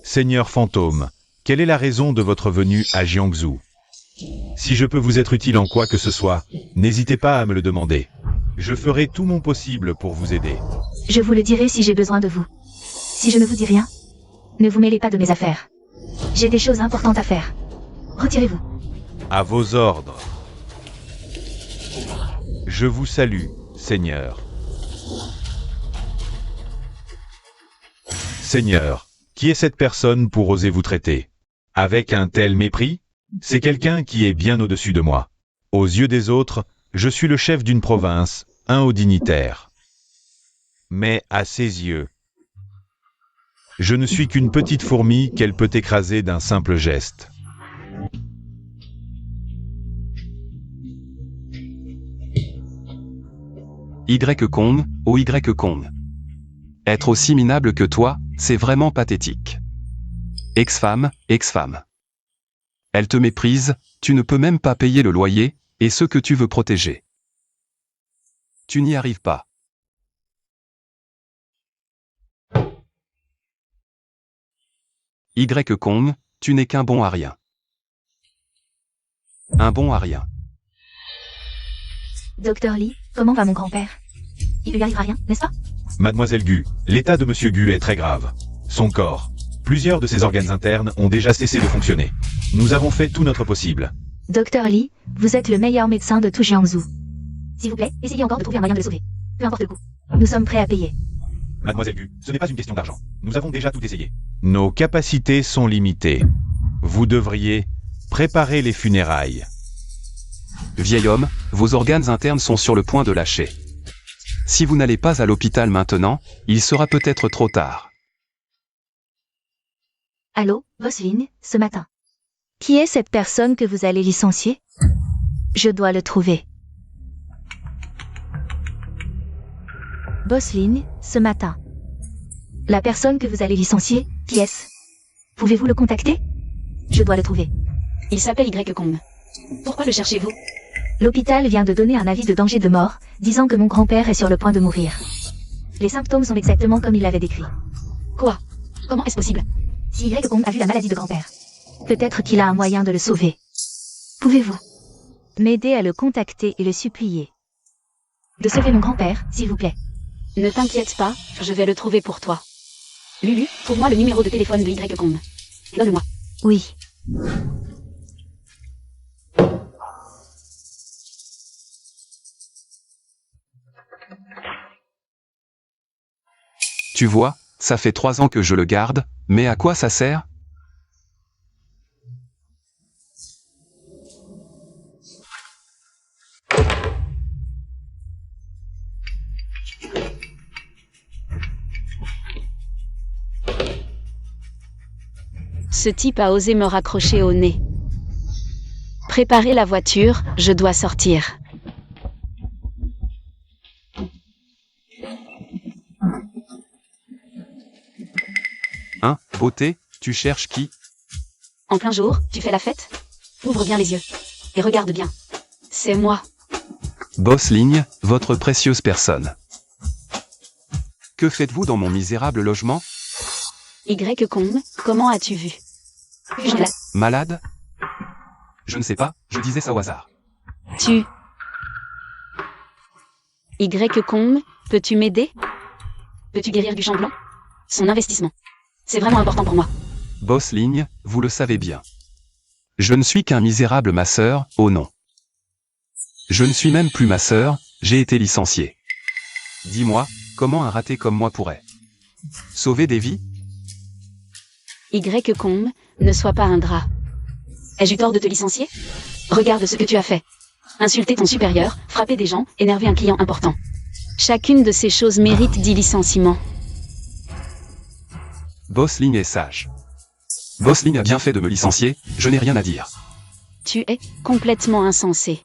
Seigneur Fantôme, quelle est la raison de votre venue à Jiangsu? Si je peux vous être utile en quoi que ce soit, n'hésitez pas à me le demander. Je ferai tout mon possible pour vous aider. Je vous le dirai si j'ai besoin de vous. Si je ne vous dis rien, ne vous mêlez pas de mes affaires. J'ai des choses importantes à faire. Retirez-vous. À vos ordres. Je vous salue, Seigneur. Seigneur, qui est cette personne pour oser vous traiter? Avec un tel mépris? C'est quelqu'un qui est bien au-dessus de moi. Aux yeux des autres, je suis le chef d'une province, un haut dignitaire. Mais à ses yeux, je ne suis qu'une petite fourmi qu'elle peut écraser d'un simple geste. Y Kong, oh Y Kong. Être aussi minable que toi, c'est vraiment pathétique. Ex-femme, ex-femme. Elle te méprise, tu ne peux même pas payer le loyer, et ceux que tu veux protéger. Tu n'y arrives pas. Y Kong, tu n'es qu'un bon à rien. Un bon à rien. Docteur Lee, comment va mon grand-père? Il lui arrivera rien, n'est-ce pas? Mademoiselle Gu, l'état de Monsieur Gu est très grave. Son corps, plusieurs de ses organes internes ont déjà cessé de fonctionner. Nous avons fait tout notre possible. Docteur Lee, vous êtes le meilleur médecin de tout Jiangsu. S'il vous plaît, essayez encore de trouver un moyen de le sauver. Peu importe le coût. Nous sommes prêts à payer. Mademoiselle Gu, ce n'est pas une question d'argent. Nous avons déjà tout essayé. Nos capacités sont limitées. Vous devriez préparer les funérailles. Vieil homme, vos organes internes sont sur le point de lâcher. Si vous n'allez pas à l'hôpital maintenant, il sera peut-être trop tard. Allô, Boss Lin, ce matin. Qui est cette personne que vous allez licencier? Je dois le trouver. Boss Lin, ce matin. La personne que vous allez licencier, qui est-ce? Pouvez-vous le contacter? Je dois le trouver. Il s'appelle Y Kong. Pourquoi le cherchez-vous? L'hôpital vient de donner un avis de danger de mort, disant que mon grand-père est sur le point de mourir. Les symptômes sont exactement comme il l'avait décrit. Quoi? Comment est-ce possible? Si Y Kong a vu la maladie de grand-père, peut-être qu'il a un moyen de le sauver. Pouvez-vous m'aider à le contacter et le supplier de sauver mon grand-père, s'il vous plaît? Ne t'inquiète pas, je vais le trouver pour toi. Lulu, trouve-moi le numéro de téléphone de Y Kong. Donne-le-moi. Oui. Tu vois, ça fait 3 ans que je le garde, mais à quoi ça sert? Ce type a osé me raccrocher au nez. Préparez la voiture, je dois sortir. Hein, beauté, tu cherches qui? En plein jour, tu fais la fête? Ouvre bien les yeux. Et regarde bien. C'est moi. Boss Ligne, votre précieuse personne. Que faites-vous dans mon misérable logement? Y. Combe, comment as-tu vu? Je la... Malade? Je ne sais pas, je disais ça au hasard. Tu... Y. Combe, peux-tu m'aider? Peux-tu guérir du chamblant? Son investissement. C'est vraiment important pour moi. Boss Ligne, vous le savez bien. Je ne suis qu'un misérable masseur, oh non. Je ne suis même plus masseur, j'ai été licencié. Dis-moi, comment un raté comme moi pourrait sauver des vies? Y. Combe, ne sois pas un drap. Ai-je eu tort de te licencier? Regarde ce que tu as fait. Insulter ton supérieur, frapper des gens, énerver un client important. Chacune de ces choses mérite 10 licenciements. Boss Ligne est sage. Boss Ligne a bien fait de me licencier, je n'ai rien à dire. Tu es complètement insensé.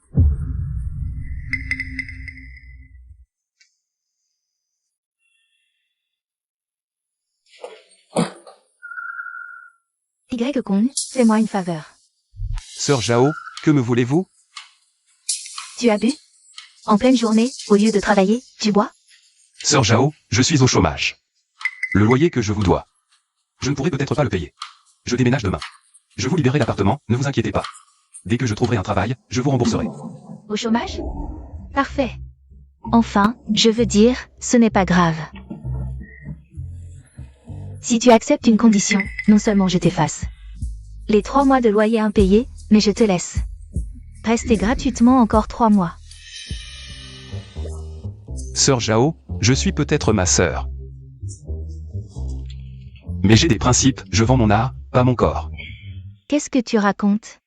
Y. Combe, fais-moi une faveur. Sœur Jao, que me voulez-vous? Tu as bu? En pleine journée, au lieu de travailler, tu bois? Sœur Jao, je suis au chômage. Le loyer que je vous dois. Je ne pourrai peut-être pas le payer. Je déménage demain. Je vous libérerai l'appartement, ne vous inquiétez pas. Dès que je trouverai un travail, je vous rembourserai. Au chômage? Parfait. Enfin, je veux dire, ce n'est pas grave. Si tu acceptes une condition, non seulement je t'efface les 3 mois de loyer impayés, mais je te laisse rester gratuitement encore 3 mois. Sœur Jao, je suis peut-être ma sœur. Mais j'ai des principes, je vends mon art, pas mon corps. Qu'est-ce que tu racontes?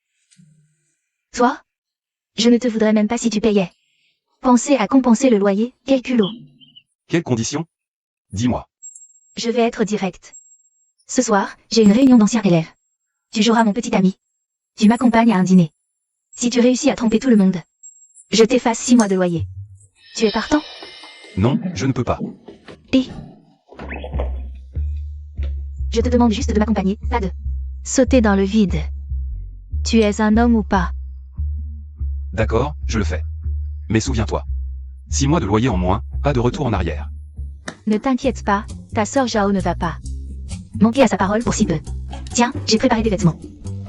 Toi? Je ne te voudrais même pas si tu payais. Pensez à compenser le loyer, quel culot. Quelles conditions? Dis-moi. Je vais être direct. Ce soir, j'ai une réunion d'anciens élèves. Tu joueras mon petit ami. Tu m'accompagnes à un dîner. Si tu réussis à tromper tout le monde, je t'efface 6 mois de loyer. Tu es partant? Non, je ne peux pas. Et je te demande juste de m'accompagner, pas de sauter dans le vide. Tu es un homme ou pas? D'accord, je le fais. Mais souviens-toi. 6 mois de loyer en moins, pas de retour en arrière. Ne t'inquiète pas, ta sœur Jao ne va pas manquer à sa parole pour si peu. Tiens, j'ai préparé des vêtements.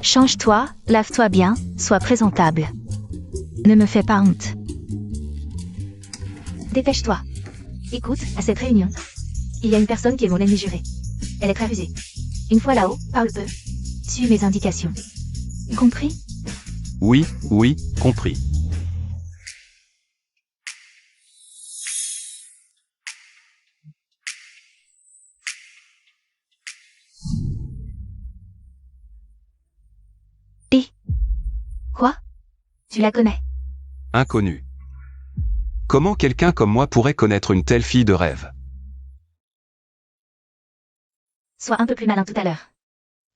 Change-toi, lave-toi bien, sois présentable. Ne me fais pas honte. Dépêche-toi. Écoute, à cette réunion, il y a une personne qui est mon ennemi juré. Elle est très rusée. Une fois là-haut, parle peu. Suis mes indications. Compris? Oui, oui, compris. Et quoi? Tu la connais? Inconnu. Comment quelqu'un comme moi pourrait connaître une telle fille de rêve? Sois un peu plus malin tout à l'heure.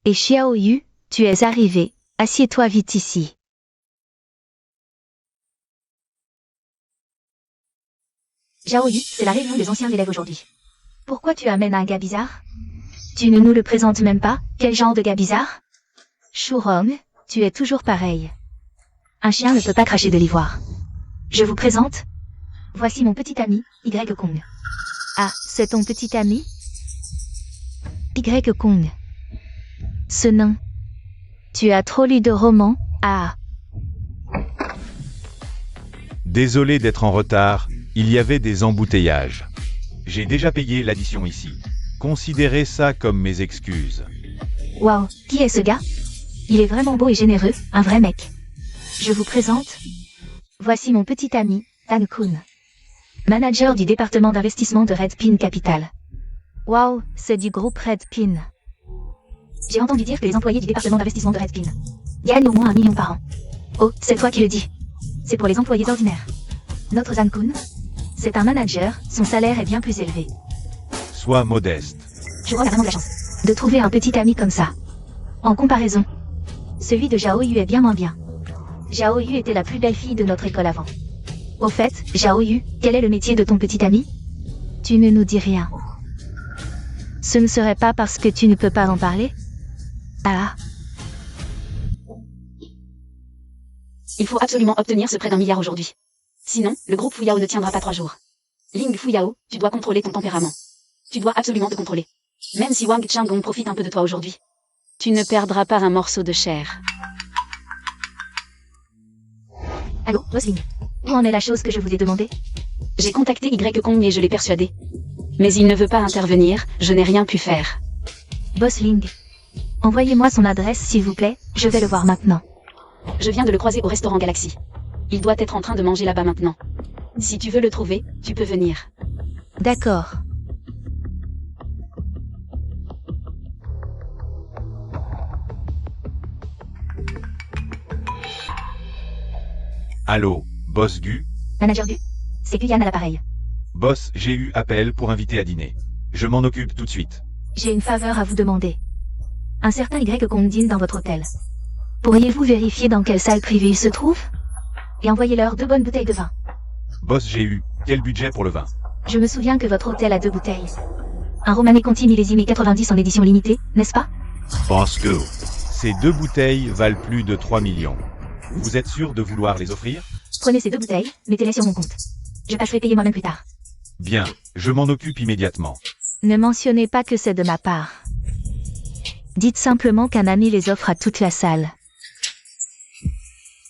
Et Xiao Yu, tu es arrivé. Assieds-toi vite ici. Xiao Yu, c'est la réunion des anciens élèves aujourd'hui. Pourquoi tu amènes un gars bizarre? Tu ne nous le présentes même pas? Quel genre de gars bizarre? Shurong, tu es toujours pareil. Un chien ne peut pas cracher de l'ivoire. Je vous présente. Voici mon petit ami, Y. Kong. Ah, c'est ton petit ami? Y. Kong. Ce nain. Tu as trop lu de romans, ah. Désolé d'être en retard, il y avait des embouteillages. J'ai déjà payé l'addition ici. Considérez ça comme mes excuses. Waouh, qui est ce gars? Il est vraiment beau et généreux, un vrai mec. Je vous présente. Voici mon petit ami, Tan Kun. Manager du département d'investissement de Red Pin Capital. Waouh, c'est du groupe Redpin. J'ai entendu dire que les employés du département d'investissement de Redpin gagnent au moins 1 million par an. Oh, c'est toi qui le dis. C'est pour les employés ordinaires. Notre Zankun, c'est un manager, son salaire est bien plus élevé. Sois modeste. Juro a vraiment de la chance de trouver un petit ami comme ça. En comparaison, celui de Zhao Yu est bien moins bien. Zhao Yu était la plus belle fille de notre école avant. Au fait, Zhao Yu, quel est le métier de ton petit ami? Tu ne nous dis rien. Ce ne serait pas parce que tu ne peux pas en parler? Ah. Il faut absolument obtenir ce prêt d'1 milliard aujourd'hui. Sinon, le groupe Fuyao ne tiendra pas 3 jours. Ling Fuyao, tu dois contrôler ton tempérament. Tu dois absolument te contrôler. Même si Wang Changgong profite un peu de toi aujourd'hui, tu ne perdras pas un morceau de chair. Allô, Roselyne. Où en est la chose que je vous ai demandé? J'ai contacté Y Kong et je l'ai persuadé. Mais il ne veut pas intervenir, je n'ai rien pu faire. Boss Ling. Envoyez-moi son adresse s'il vous plaît, je vais le voir maintenant. Je viens de le croiser au restaurant Galaxy. Il doit être en train de manger là-bas maintenant. Si tu veux le trouver, tu peux venir. D'accord. Allô, boss Gu? Manager du. C'est Guyane à l'appareil. Boss, j'ai eu appel pour inviter à dîner. Je m'en occupe tout de suite. J'ai une faveur à vous demander. Un certain Y Kong dîne dans votre hôtel. Pourriez-vous vérifier dans quelle salle privée il se trouve? Et envoyez-leur 2 bonnes bouteilles de vin. Boss, j'ai eu. Quel budget pour le vin? Je me souviens que votre hôtel a 2 bouteilles. Un Romanée Conti millésime 90 en édition limitée, n'est-ce pas? Boss Gu. Ces 2 bouteilles valent plus de 3 millions. Vous êtes sûr de vouloir les offrir? Prenez ces 2 bouteilles, mettez-les sur mon compte. Je passerai payer moi-même plus tard. Bien, je m'en occupe immédiatement. Ne mentionnez pas que c'est de ma part. Dites simplement qu'un ami les offre à toute la salle.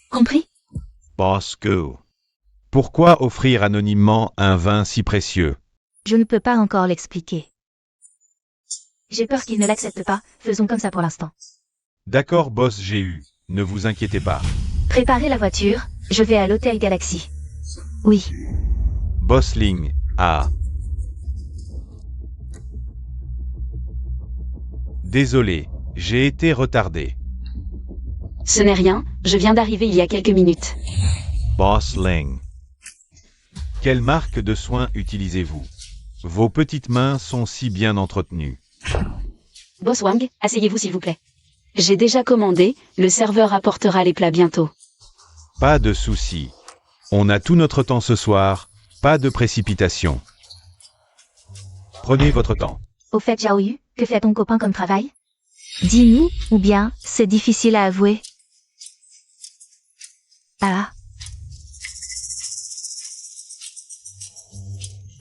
Compris? Boss Gu. Pourquoi offrir anonymement un vin si précieux? Je ne peux pas encore l'expliquer. J'ai peur qu'il ne l'accepte pas, faisons comme ça pour l'instant. D'accord, boss, j'ai eu. Ne vous inquiétez pas. Préparez la voiture, je vais à l'hôtel Galaxy. Oui. Boss Ling. Ah. Désolé, j'ai été retardé. Ce n'est rien, je viens d'arriver il y a quelques minutes. Boss Ling. Quelle marque de soins utilisez-vous? Vos petites mains sont si bien entretenues. Boss Wang, asseyez-vous s'il vous plaît. J'ai déjà commandé, le serveur apportera les plats bientôt. Pas de souci. On a tout notre temps ce soir, pas de précipitation. Prenez votre temps. Au fait, Zhao Yu, que fait ton copain comme travail? Dis-nous, ou bien, c'est difficile à avouer. Ah.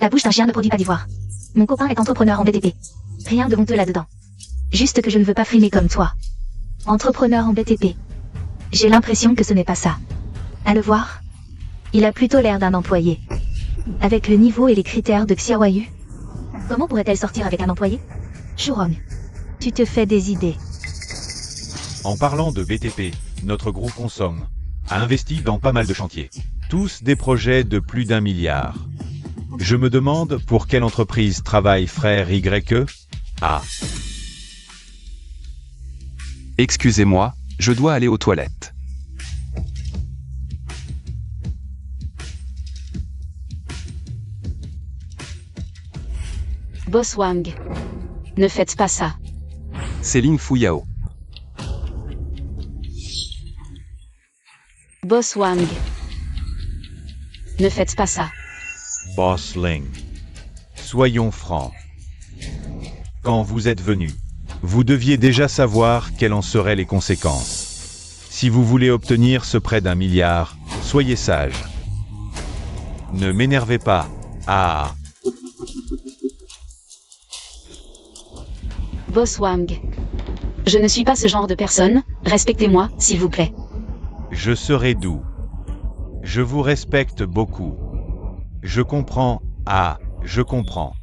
La bouche d'un chien ne produit pas d'ivoire. Mon copain est entrepreneur en BTP. Rien de honteux là-dedans. Juste que je ne veux pas frimer comme toi. Entrepreneur en BTP. J'ai l'impression que ce n'est pas ça. À le voir, il a plutôt l'air d'un employé. Avec le niveau et les critères de Xiaoyu, comment pourrait-elle sortir avec un employé? Shurong, tu te fais des idées. En parlant de BTP, notre groupe Consomme a investi dans pas mal de chantiers. Tous des projets de plus d'1 milliard. Je me demande pour quelle entreprise travaille frère YE? Ah. Excusez-moi, je dois aller aux toilettes. Boss Wang. Ne faites pas ça. C'est Ling Fuyao. Boss Wang. Ne faites pas ça. Boss Ling. Soyons francs. Quand vous êtes venu, vous deviez déjà savoir quelles en seraient les conséquences. Si vous voulez obtenir ce prêt d'1 milliard, soyez sage. Ne m'énervez pas. Ah. Boss Wang. Je ne suis pas ce genre de personne, respectez-moi, s'il vous plaît. Je serai doux. Je vous respecte beaucoup. Je comprends. Ah, je comprends.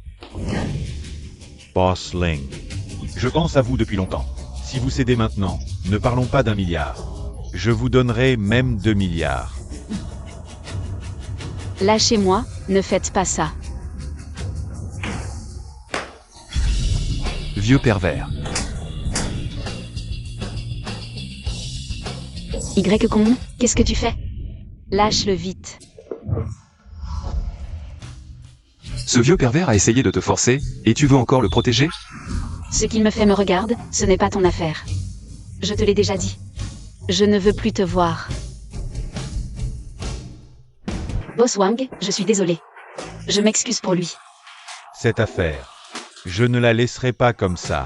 Boss Ling. Je pense à vous depuis longtemps. Si vous cédez maintenant, ne parlons pas d'1 milliard. Je vous donnerai même 2 milliards. Lâchez-moi, ne faites pas ça. Vieux pervers. Y-Con, qu'est-ce que tu fais? Lâche-le vite. Ce vieux pervers a essayé de te forcer, et tu veux encore le protéger? Ce qu'il me fait me regarde, ce n'est pas ton affaire. Je te l'ai déjà dit. Je ne veux plus te voir. Boss Wang, je suis désolé. Je m'excuse pour lui. Cette affaire, je ne la laisserai pas comme ça.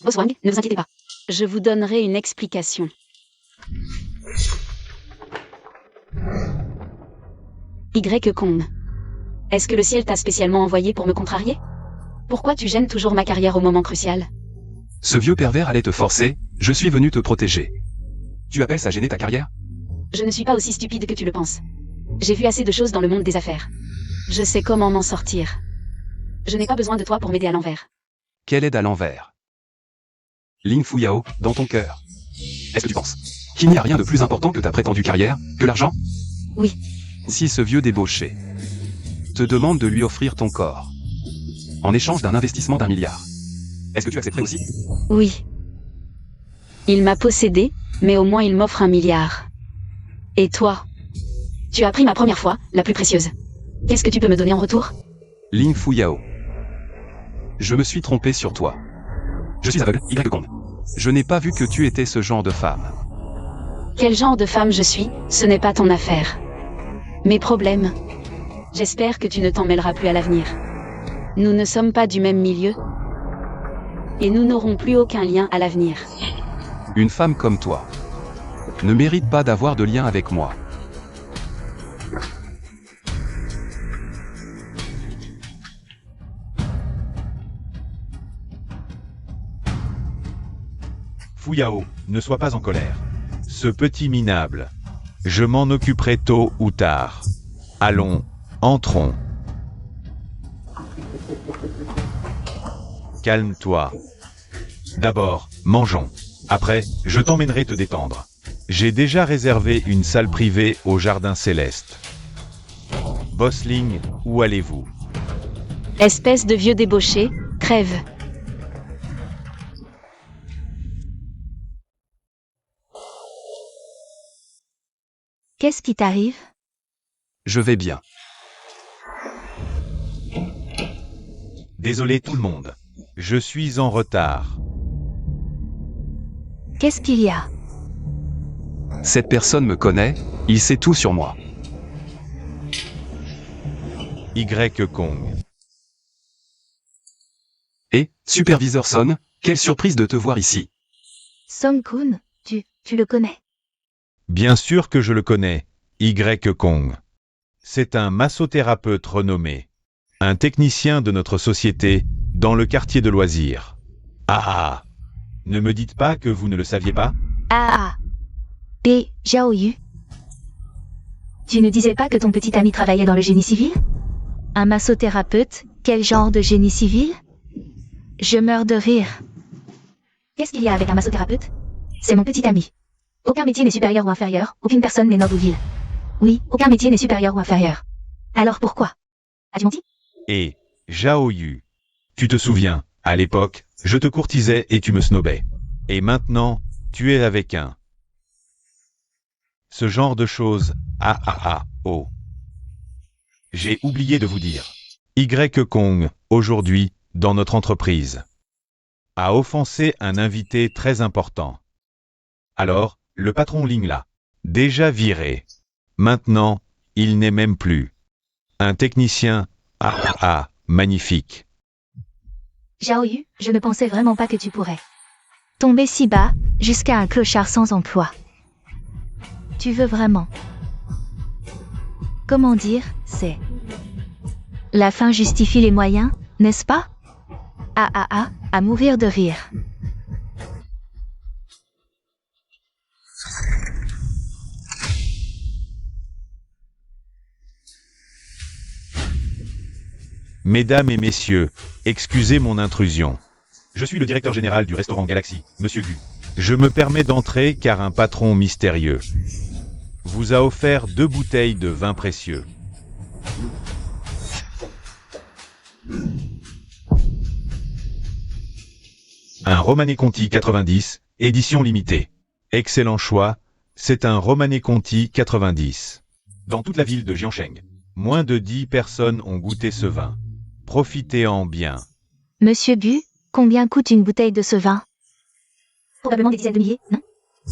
Boss Wang, ne vous inquiétez pas. Je vous donnerai une explication. Y-Con. Est-ce que le ciel t'a spécialement envoyé pour me contrarier? Pourquoi tu gênes toujours ma carrière au moment crucial? Ce vieux pervers allait te forcer, je suis venu te protéger. Tu appelles ça gêner ta carrière? Je ne suis pas aussi stupide que tu le penses. J'ai vu assez de choses dans le monde des affaires. Je sais comment m'en sortir. Je n'ai pas besoin de toi pour m'aider à l'envers. Quelle aide à l'envers? Ling Fuyao, dans ton cœur. Est-ce que tu penses qu'il n'y a rien de plus important que ta prétendue carrière, que l'argent? Oui. Si ce vieux débauché te demande de lui offrir ton corps, en échange d'un investissement d'1 milliard, est-ce que tu accepterais aussi? Oui. Il m'a possédé, mais au moins il m'offre 1 milliard. Et toi? Tu as pris ma première fois, la plus précieuse. Qu'est-ce que tu peux me donner en retour? Ling Fuyao. Je me suis trompé sur toi. Je suis aveugle, Y-Con. Je n'ai pas vu que tu étais ce genre de femme. Quel genre de femme je suis, ce n'est pas ton affaire. Mes problèmes. J'espère que tu ne t'en mêleras plus à l'avenir. Nous ne sommes pas du même milieu. Et nous n'aurons plus aucun lien à l'avenir. Une femme comme toi ne mérite pas d'avoir de lien avec moi. Fuyao, ne sois pas en colère. Ce petit minable, je m'en occuperai tôt ou tard. Allons, entrons. Calme-toi. D'abord, mangeons. Après, je t'emmènerai te détendre. J'ai déjà réservé une salle privée au Jardin Céleste. Bossling, où allez-vous? Espèce de vieux débauché, crève. Qu'est-ce qui t'arrive? Je vais bien. Désolé tout le monde. Je suis en retard. Qu'est-ce qu'il y a? Cette personne me connaît, il sait tout sur moi. Y-Kong. Et, superviseur Son, quelle surprise de te voir ici. Song-kun, tu le connais? Bien sûr que je le connais, Y-Kong. C'est un massothérapeute renommé. Un technicien de notre société, dans le quartier de loisirs. Ah. Ne me dites pas que vous ne le saviez pas? Ah. B. Zhaoyu. Tu ne disais pas que ton petit ami travaillait dans le génie civil? Un massothérapeute, quel genre de génie civil? Je meurs de rire. Qu'est-ce qu'il y a avec un massothérapeute? C'est mon petit ami. Aucun métier n'est supérieur ou inférieur, aucune personne n'est noble ou vile. Oui, aucun métier n'est supérieur ou inférieur. Alors pourquoi? As-tu menti? Et, Zhaoyu. Tu te souviens, à l'époque, je te courtisais et tu me snobais. Et maintenant, tu es avec un. Ce genre de choses, oh. J'ai oublié de vous dire. Y-Kong, aujourd'hui, dans notre entreprise, a offensé un invité très important. Alors, le patron Ling l'a déjà viré. Maintenant, il n'est même plus un technicien, magnifique. Zhaoyu, je ne pensais vraiment pas que tu pourrais tomber si bas, jusqu'à un clochard sans emploi. Tu veux vraiment... Comment dire, c'est... La fin justifie les moyens, n'est-ce pas? À mourir de rire. Mesdames et messieurs, excusez mon intrusion. Je suis le directeur général du restaurant Galaxy, Monsieur Gu. Je me permets d'entrer car un patron mystérieux vous a offert 2 bouteilles de vin précieux. Un Romanée Conti 90, édition limitée. Excellent choix, c'est un Romanée Conti 90. Dans toute la ville de Jiangsheng, moins de 10 personnes ont goûté ce vin. Profitez-en bien. Monsieur Bu, combien coûte une bouteille de ce vin? Probablement des dizaines de milliers, non?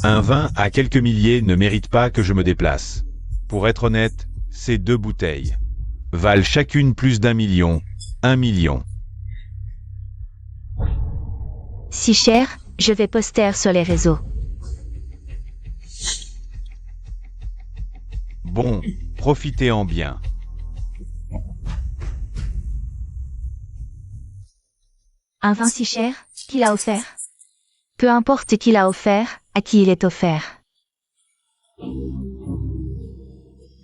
Un vin à quelques milliers ne mérite pas que je me déplace. Pour être honnête, ces 2 bouteilles valent chacune plus d'1 million. 1 million. Si cher, je vais poster sur les réseaux. Bon, profitez-en bien. Un vin si cher, qui l'a offert? Peu importe qui l'a offert, à qui il est offert.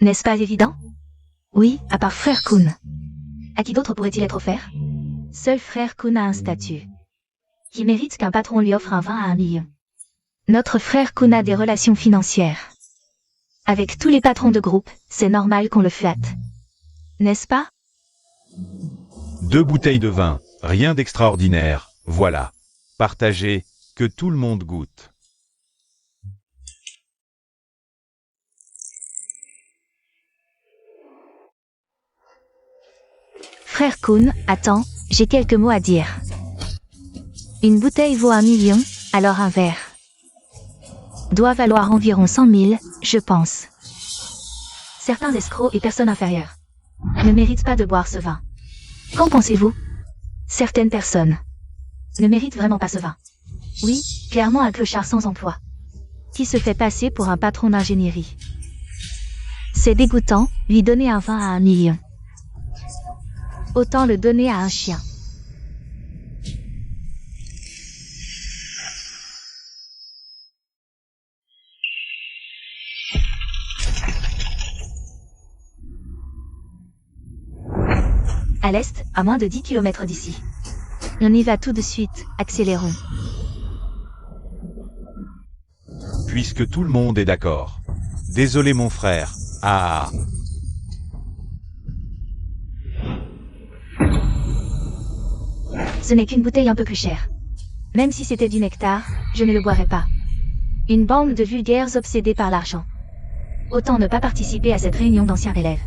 N'est-ce pas évident? Oui, à part Frère Kuhn. À qui d'autre pourrait-il être offert? Seul Frère Kuhn a un statut qui mérite qu'un patron lui offre un vin à 1 million. Notre Frère Kuhn a des relations financières avec tous les patrons de groupe, c'est normal qu'on le flatte. N'est-ce pas? 2 bouteilles de vin, rien d'extraordinaire, voilà. Partagez, que tout le monde goûte. Frère Kuhn, attends, j'ai quelques mots à dire. Une bouteille vaut 1 million, alors un verre doit valoir environ 100 000, je pense. Certains escrocs et personnes inférieures ne méritent pas de boire ce vin. Qu'en pensez-vous? Certaines personnes ne méritent vraiment pas ce vin. Oui, clairement un clochard sans emploi qui se fait passer pour un patron d'ingénierie. C'est dégoûtant, lui donner un vin à 1 million. Autant le donner à un chien. À l'est, à moins de 10 km d'ici. On y va tout de suite, accélérons. Puisque tout le monde est d'accord. Désolé mon frère. Ah. Ce n'est qu'une bouteille un peu plus chère. Même si c'était du nectar, je ne le boirais pas. Une bande de vulgaires obsédés par l'argent. Autant ne pas participer à cette réunion d'anciens élèves.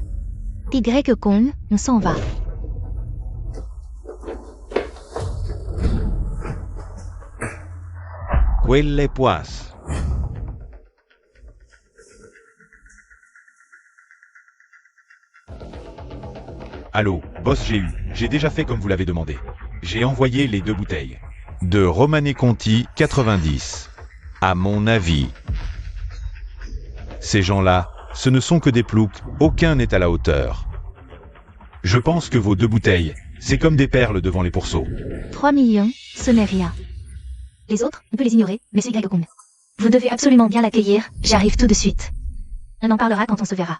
Y Kong, on s'en va. Quelle poisse. Allô, boss j'ai déjà fait comme vous l'avez demandé. J'ai envoyé les 2 bouteilles. De Romanée Conti 90. À mon avis. Ces gens-là, ce ne sont que des ploucs, aucun n'est à la hauteur. Je pense que vos 2 bouteilles, c'est comme des perles devant les pourceaux. 3 millions, ce n'est rien. Les autres, on peut les ignorer, mais c'est Y Kong. Vous devez absolument bien l'accueillir, j'arrive tout de suite. On en parlera quand on se verra.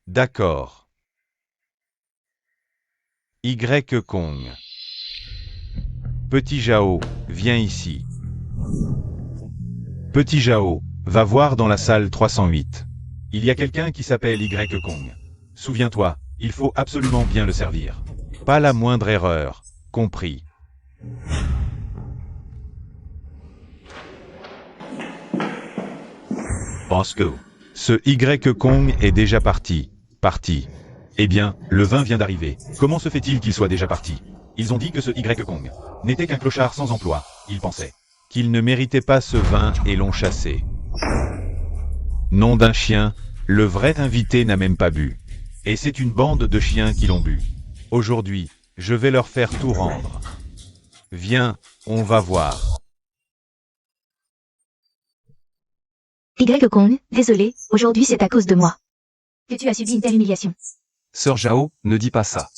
D'accord. Y Kong. Petit Jao, viens ici. Petit Jao, va voir dans la salle 308. Il y a quelqu'un qui s'appelle Y Kong. Souviens-toi, il faut absolument bien le servir. Pas la moindre erreur, compris. Pense que ce Y Kong est déjà parti. Eh bien, le vin vient d'arriver. Comment se fait-il qu'il soit déjà parti? Ils ont dit que ce Y Kong n'était qu'un clochard sans emploi. Ils pensaient qu'il ne méritait pas ce vin et l'ont chassé. Nom d'un chien, le vrai invité n'a même pas bu. Et c'est une bande de chiens qui l'ont bu. Aujourd'hui, je vais leur faire tout rendre. Viens, on va voir. Y Kong, désolé, aujourd'hui c'est à cause de moi que tu as subi une telle humiliation. Sœur Jao, ne dis pas ça.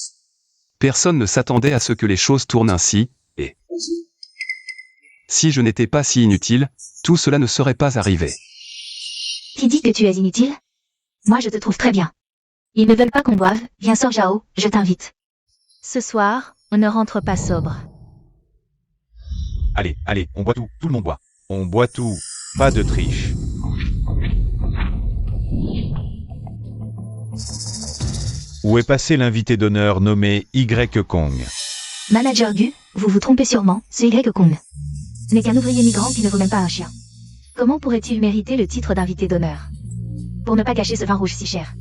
Personne ne s'attendait à ce que les choses tournent ainsi, et si je n'étais pas si inutile, tout cela ne serait pas arrivé. Qui dit que tu es inutile? Moi je te trouve très bien. Ils ne veulent pas qu'on boive, viens Sœur Jao, je t'invite. Ce soir, on ne rentre pas sobre. Allez, on boit tout le monde boit. On boit tout, pas de triche. Où est passé l'invité d'honneur nommé Y Kong? Manager Gu, vous vous trompez sûrement, c'est Y Kong. n'est qu'un ouvrier migrant qui ne vaut même pas un chien. Comment pourrait-il mériter le titre d'invité d'honneur? Pour ne pas gâcher ce vin rouge si cher.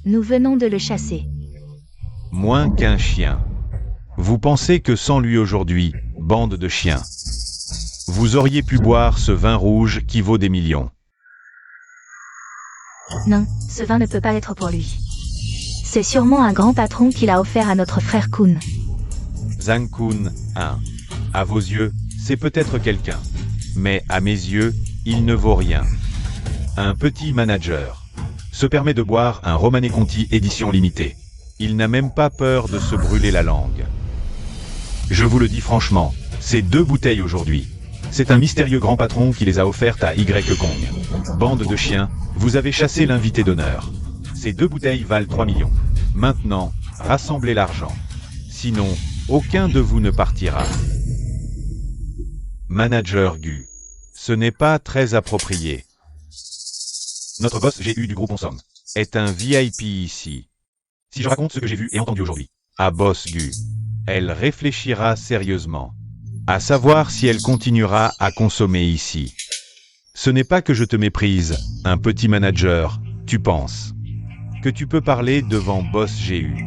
Nous venons de le chasser. Moins qu'un chien. Vous pensez que sans lui aujourd'hui, bande de chiens, vous auriez pu boire ce vin rouge qui vaut des millions? Non, ce vin ne peut pas être pour lui. C'est sûrement un grand patron qui l'a offert à notre frère Kun. Zhang Kun, hein. À vos yeux, c'est peut-être quelqu'un. Mais à mes yeux, il ne vaut rien. Un petit manager se permet de boire un Romanée Conti édition limitée. Il n'a même pas peur de se brûler la langue. Je vous le dis franchement, c'est 2 bouteilles aujourd'hui. C'est un mystérieux grand patron qui les a offertes à Y Kong. Bande de chiens, vous avez chassé l'invité d'honneur. Ces 2 bouteilles valent 3 millions. Maintenant, rassemblez l'argent. Sinon, aucun de vous ne partira. Manager Gu. Ce n'est pas très approprié. Notre boss GU du groupe Onsom est un VIP ici. Si je raconte ce que j'ai vu et entendu aujourd'hui à Boss Gu, elle réfléchira sérieusement. À savoir si elle continuera à consommer ici. Ce n'est pas que je te méprise, un petit manager, tu penses que tu peux parler devant Boss GU.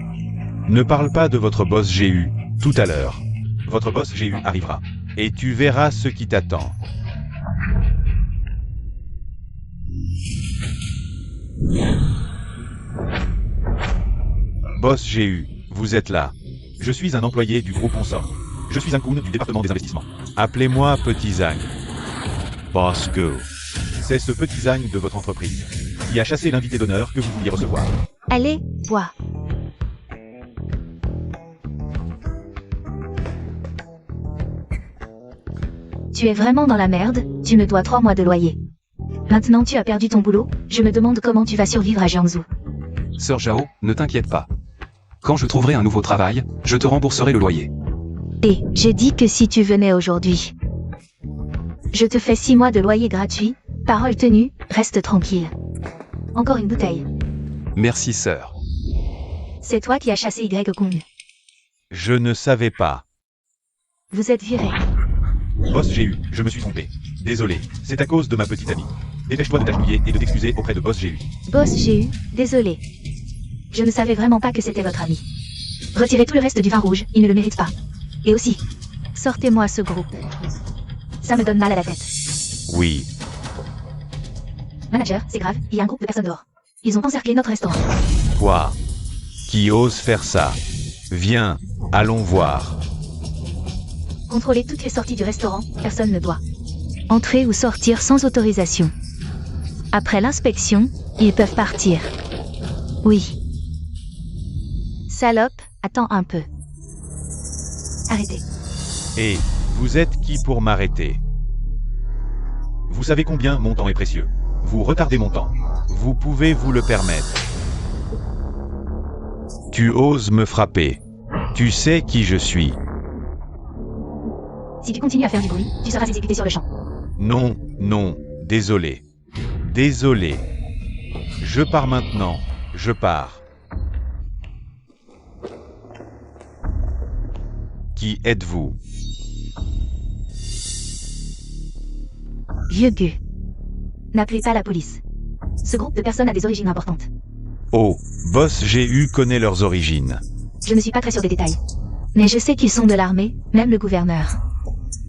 Ne parle pas de votre Boss GU, tout à l'heure. Votre Boss GU arrivera, et tu verras ce qui t'attend. Boss GU, vous êtes là. Je suis un employé du groupe Onsom. Je suis un Kun du département des investissements. Appelez-moi Petit Zhang. Boss Gu. C'est ce Petit Zhang de votre entreprise qui a chassé l'invité d'honneur que vous vouliez recevoir. Allez, bois. Tu es vraiment dans la merde, tu me dois 3 mois de loyer. Maintenant tu as perdu ton boulot, je me demande comment tu vas survivre à Jiangsu. Sœur Zhao, ne t'inquiète pas. Quand je trouverai un nouveau travail, je te rembourserai le loyer. Et, j'ai dit que si tu venais aujourd'hui. Je te fais 6 mois de loyer gratuit, parole tenue, reste tranquille. Encore une bouteille. Merci sœur. C'est toi qui as chassé Y Kong. Je ne savais pas. Vous êtes viré. Boss GU, je me suis trompé. Désolé, c'est à cause de ma petite amie. Dépêche-toi de t'agenouiller et de t'excuser auprès de Boss GU. Boss GU, désolé. Je ne savais vraiment pas que c'était votre ami. Retirez tout le reste du vin rouge, il ne le mérite pas. Et aussi, sortez-moi ce groupe. Ça me donne mal à la tête. Oui. Manager, c'est grave, il y a un groupe de personnes dehors. Ils ont encerclé notre restaurant. Quoi? Qui ose faire ça? Viens, allons voir. Contrôlez toutes les sorties du restaurant, personne ne doit entrer ou sortir sans autorisation. Après l'inspection, ils peuvent partir. Oui. Salope, attends un peu. Arrêtez. Et, vous êtes qui pour m'arrêter? Vous savez combien mon temps est précieux. Vous retardez mon temps. Vous pouvez vous le permettre. Tu oses me frapper. Tu sais qui je suis. Si tu continues à faire du bruit, tu seras exécuté sur le champ. Non, non, désolé. Désolé. Je pars maintenant, je pars. Qui êtes-vous? Vieux Gu. N'appelez pas la police. Ce groupe de personnes a des origines importantes. Oh, Boss GU connaît leurs origines. Je ne suis pas très sûr des détails. Mais je sais qu'ils sont de l'armée, même le gouverneur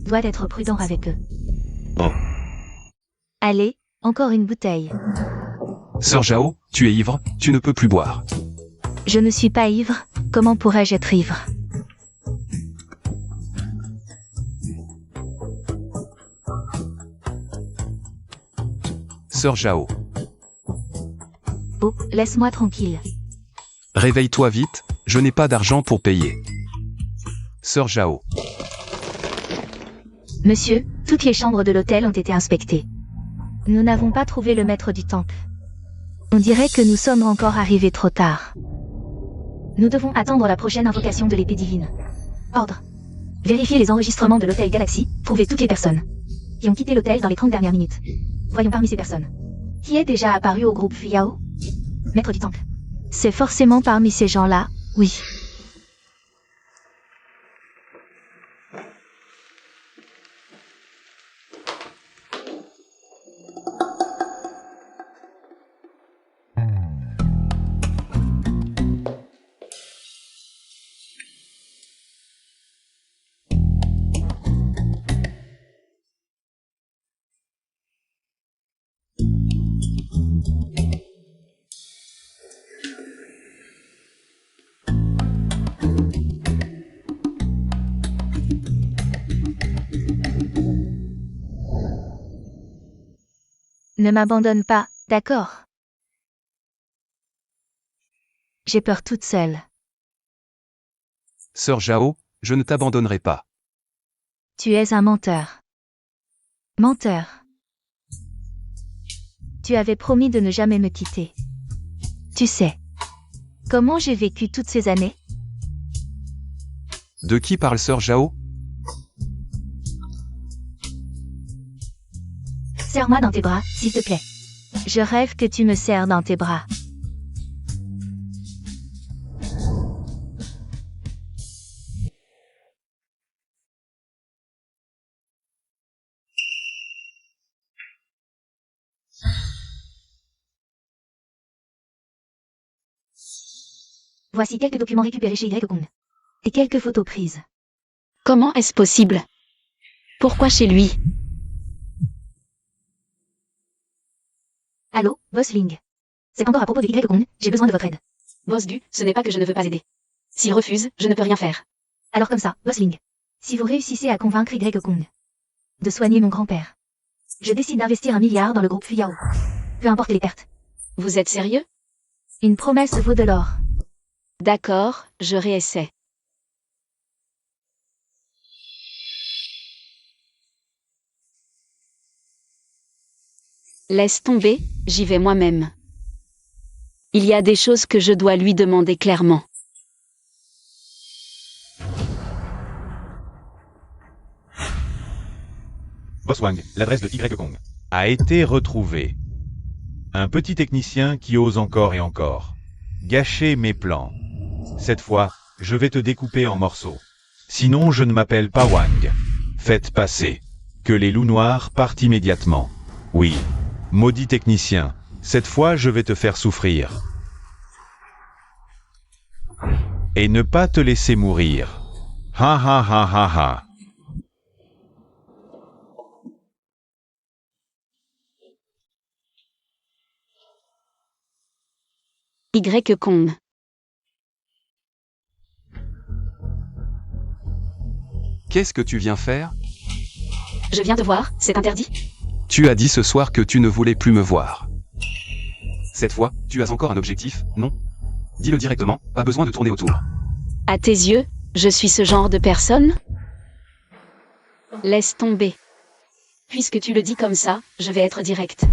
doit être prudent avec eux. Oh. Allez, encore une bouteille. Sœur Zhao, tu es ivre, tu ne peux plus boire. Je ne suis pas ivre, comment pourrais-je être ivre? Sœur Zhao, Oh, laisse-moi tranquille. réveille-toi vite, je n'ai pas d'argent pour payer. Sœur Zhao, Monsieur, toutes les chambres de l'hôtel ont été inspectées. Nous n'avons pas trouvé le maître du temple. On dirait que nous sommes encore arrivés trop tard. Nous devons attendre la prochaine invocation de l'épée divine. Ordre. Vérifiez les enregistrements de l'hôtel Galaxy, trouvez toutes les personnes qui ont quitté l'hôtel dans les 30 dernières minutes. Voyons parmi ces personnes. Qui est déjà apparu au groupe Fuyao? Maître du temple. C'est forcément parmi ces gens-là, oui. Ne m'abandonne pas, d'accord? J'ai peur toute seule. Sœur Zhao, je ne t'abandonnerai pas. Tu es un menteur. Menteur. Tu avais promis de ne jamais me quitter. Tu sais comment j'ai vécu toutes ces années? De qui parle Sœur Zhao? Serre-moi dans tes bras, s'il te plaît. Je rêve que tu me serres dans tes bras. Voici quelques documents récupérés chez Y-Kong. Et quelques photos prises. Comment est-ce possible? Pourquoi chez lui? Allô, Boss Ling. C'est encore à propos de Y-Kong, j'ai besoin de votre aide. Boss Du, ce n'est pas que je ne veux pas aider. S'il refuse, je ne peux rien faire. Alors comme ça, Boss Ling. Si vous réussissez à convaincre Y-Kong de soigner mon grand-père, je décide d'investir 1 milliard dans le groupe Fuyao. Peu importe les pertes. Vous êtes sérieux? Une promesse vaut de l'or. D'accord, je réessaie. Laisse tomber, j'y vais moi-même. Il y a des choses que je dois lui demander clairement. Boss Wang, l'adresse de Y-Kong a été retrouvée. Un petit technicien qui ose encore et encore gâcher mes plans. Cette fois, je vais te découper en morceaux. Sinon, je ne m'appelle pas Wang. Faites passer. Que les loups noirs partent immédiatement. Oui. Maudit technicien. Cette fois, je vais te faire souffrir. Et ne pas te laisser mourir. Ha ha ha ha ha. Y-Kong. Qu'est-ce que tu viens faire? Je viens te voir, c'est interdit? Tu as dit ce soir que tu ne voulais plus me voir. Cette fois, tu as encore un objectif, non? Dis-le directement, pas besoin de tourner autour. À tes yeux, je suis ce genre de personne? Laisse tomber. Puisque tu le dis comme ça, je vais être direct.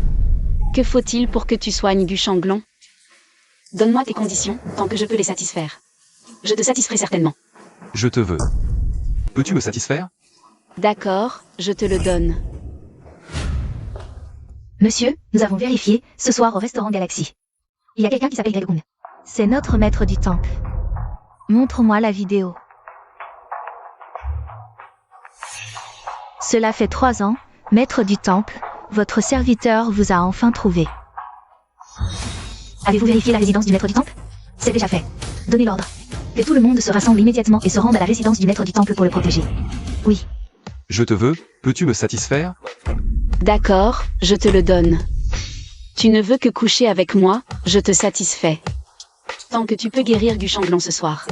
Que faut-il pour que tu soignes du Shanglong? Donne-moi tes conditions, tant que je peux les satisfaire. Je te satisferai certainement. Je te veux. Peux-tu me satisfaire? D'accord, je te le donne. Monsieur, nous avons vérifié, ce soir au restaurant Galaxy. Il y a quelqu'un qui s'appelle Y-Kong. C'est notre maître du temple. Montre-moi la vidéo. Cela fait 3 ans, maître du temple, votre serviteur vous a enfin trouvé. Avez-vous vérifié la résidence du maître du temple? C'est déjà fait. Donnez l'ordre. Que tout le monde se rassemble immédiatement et se rende à la résidence du maître du temple pour le protéger. Oui. Je te veux, peux-tu me satisfaire? D'accord, je te le donne. Tu ne veux que coucher avec moi, je te satisfais. Tant que tu peux guérir du Shanglong ce soir.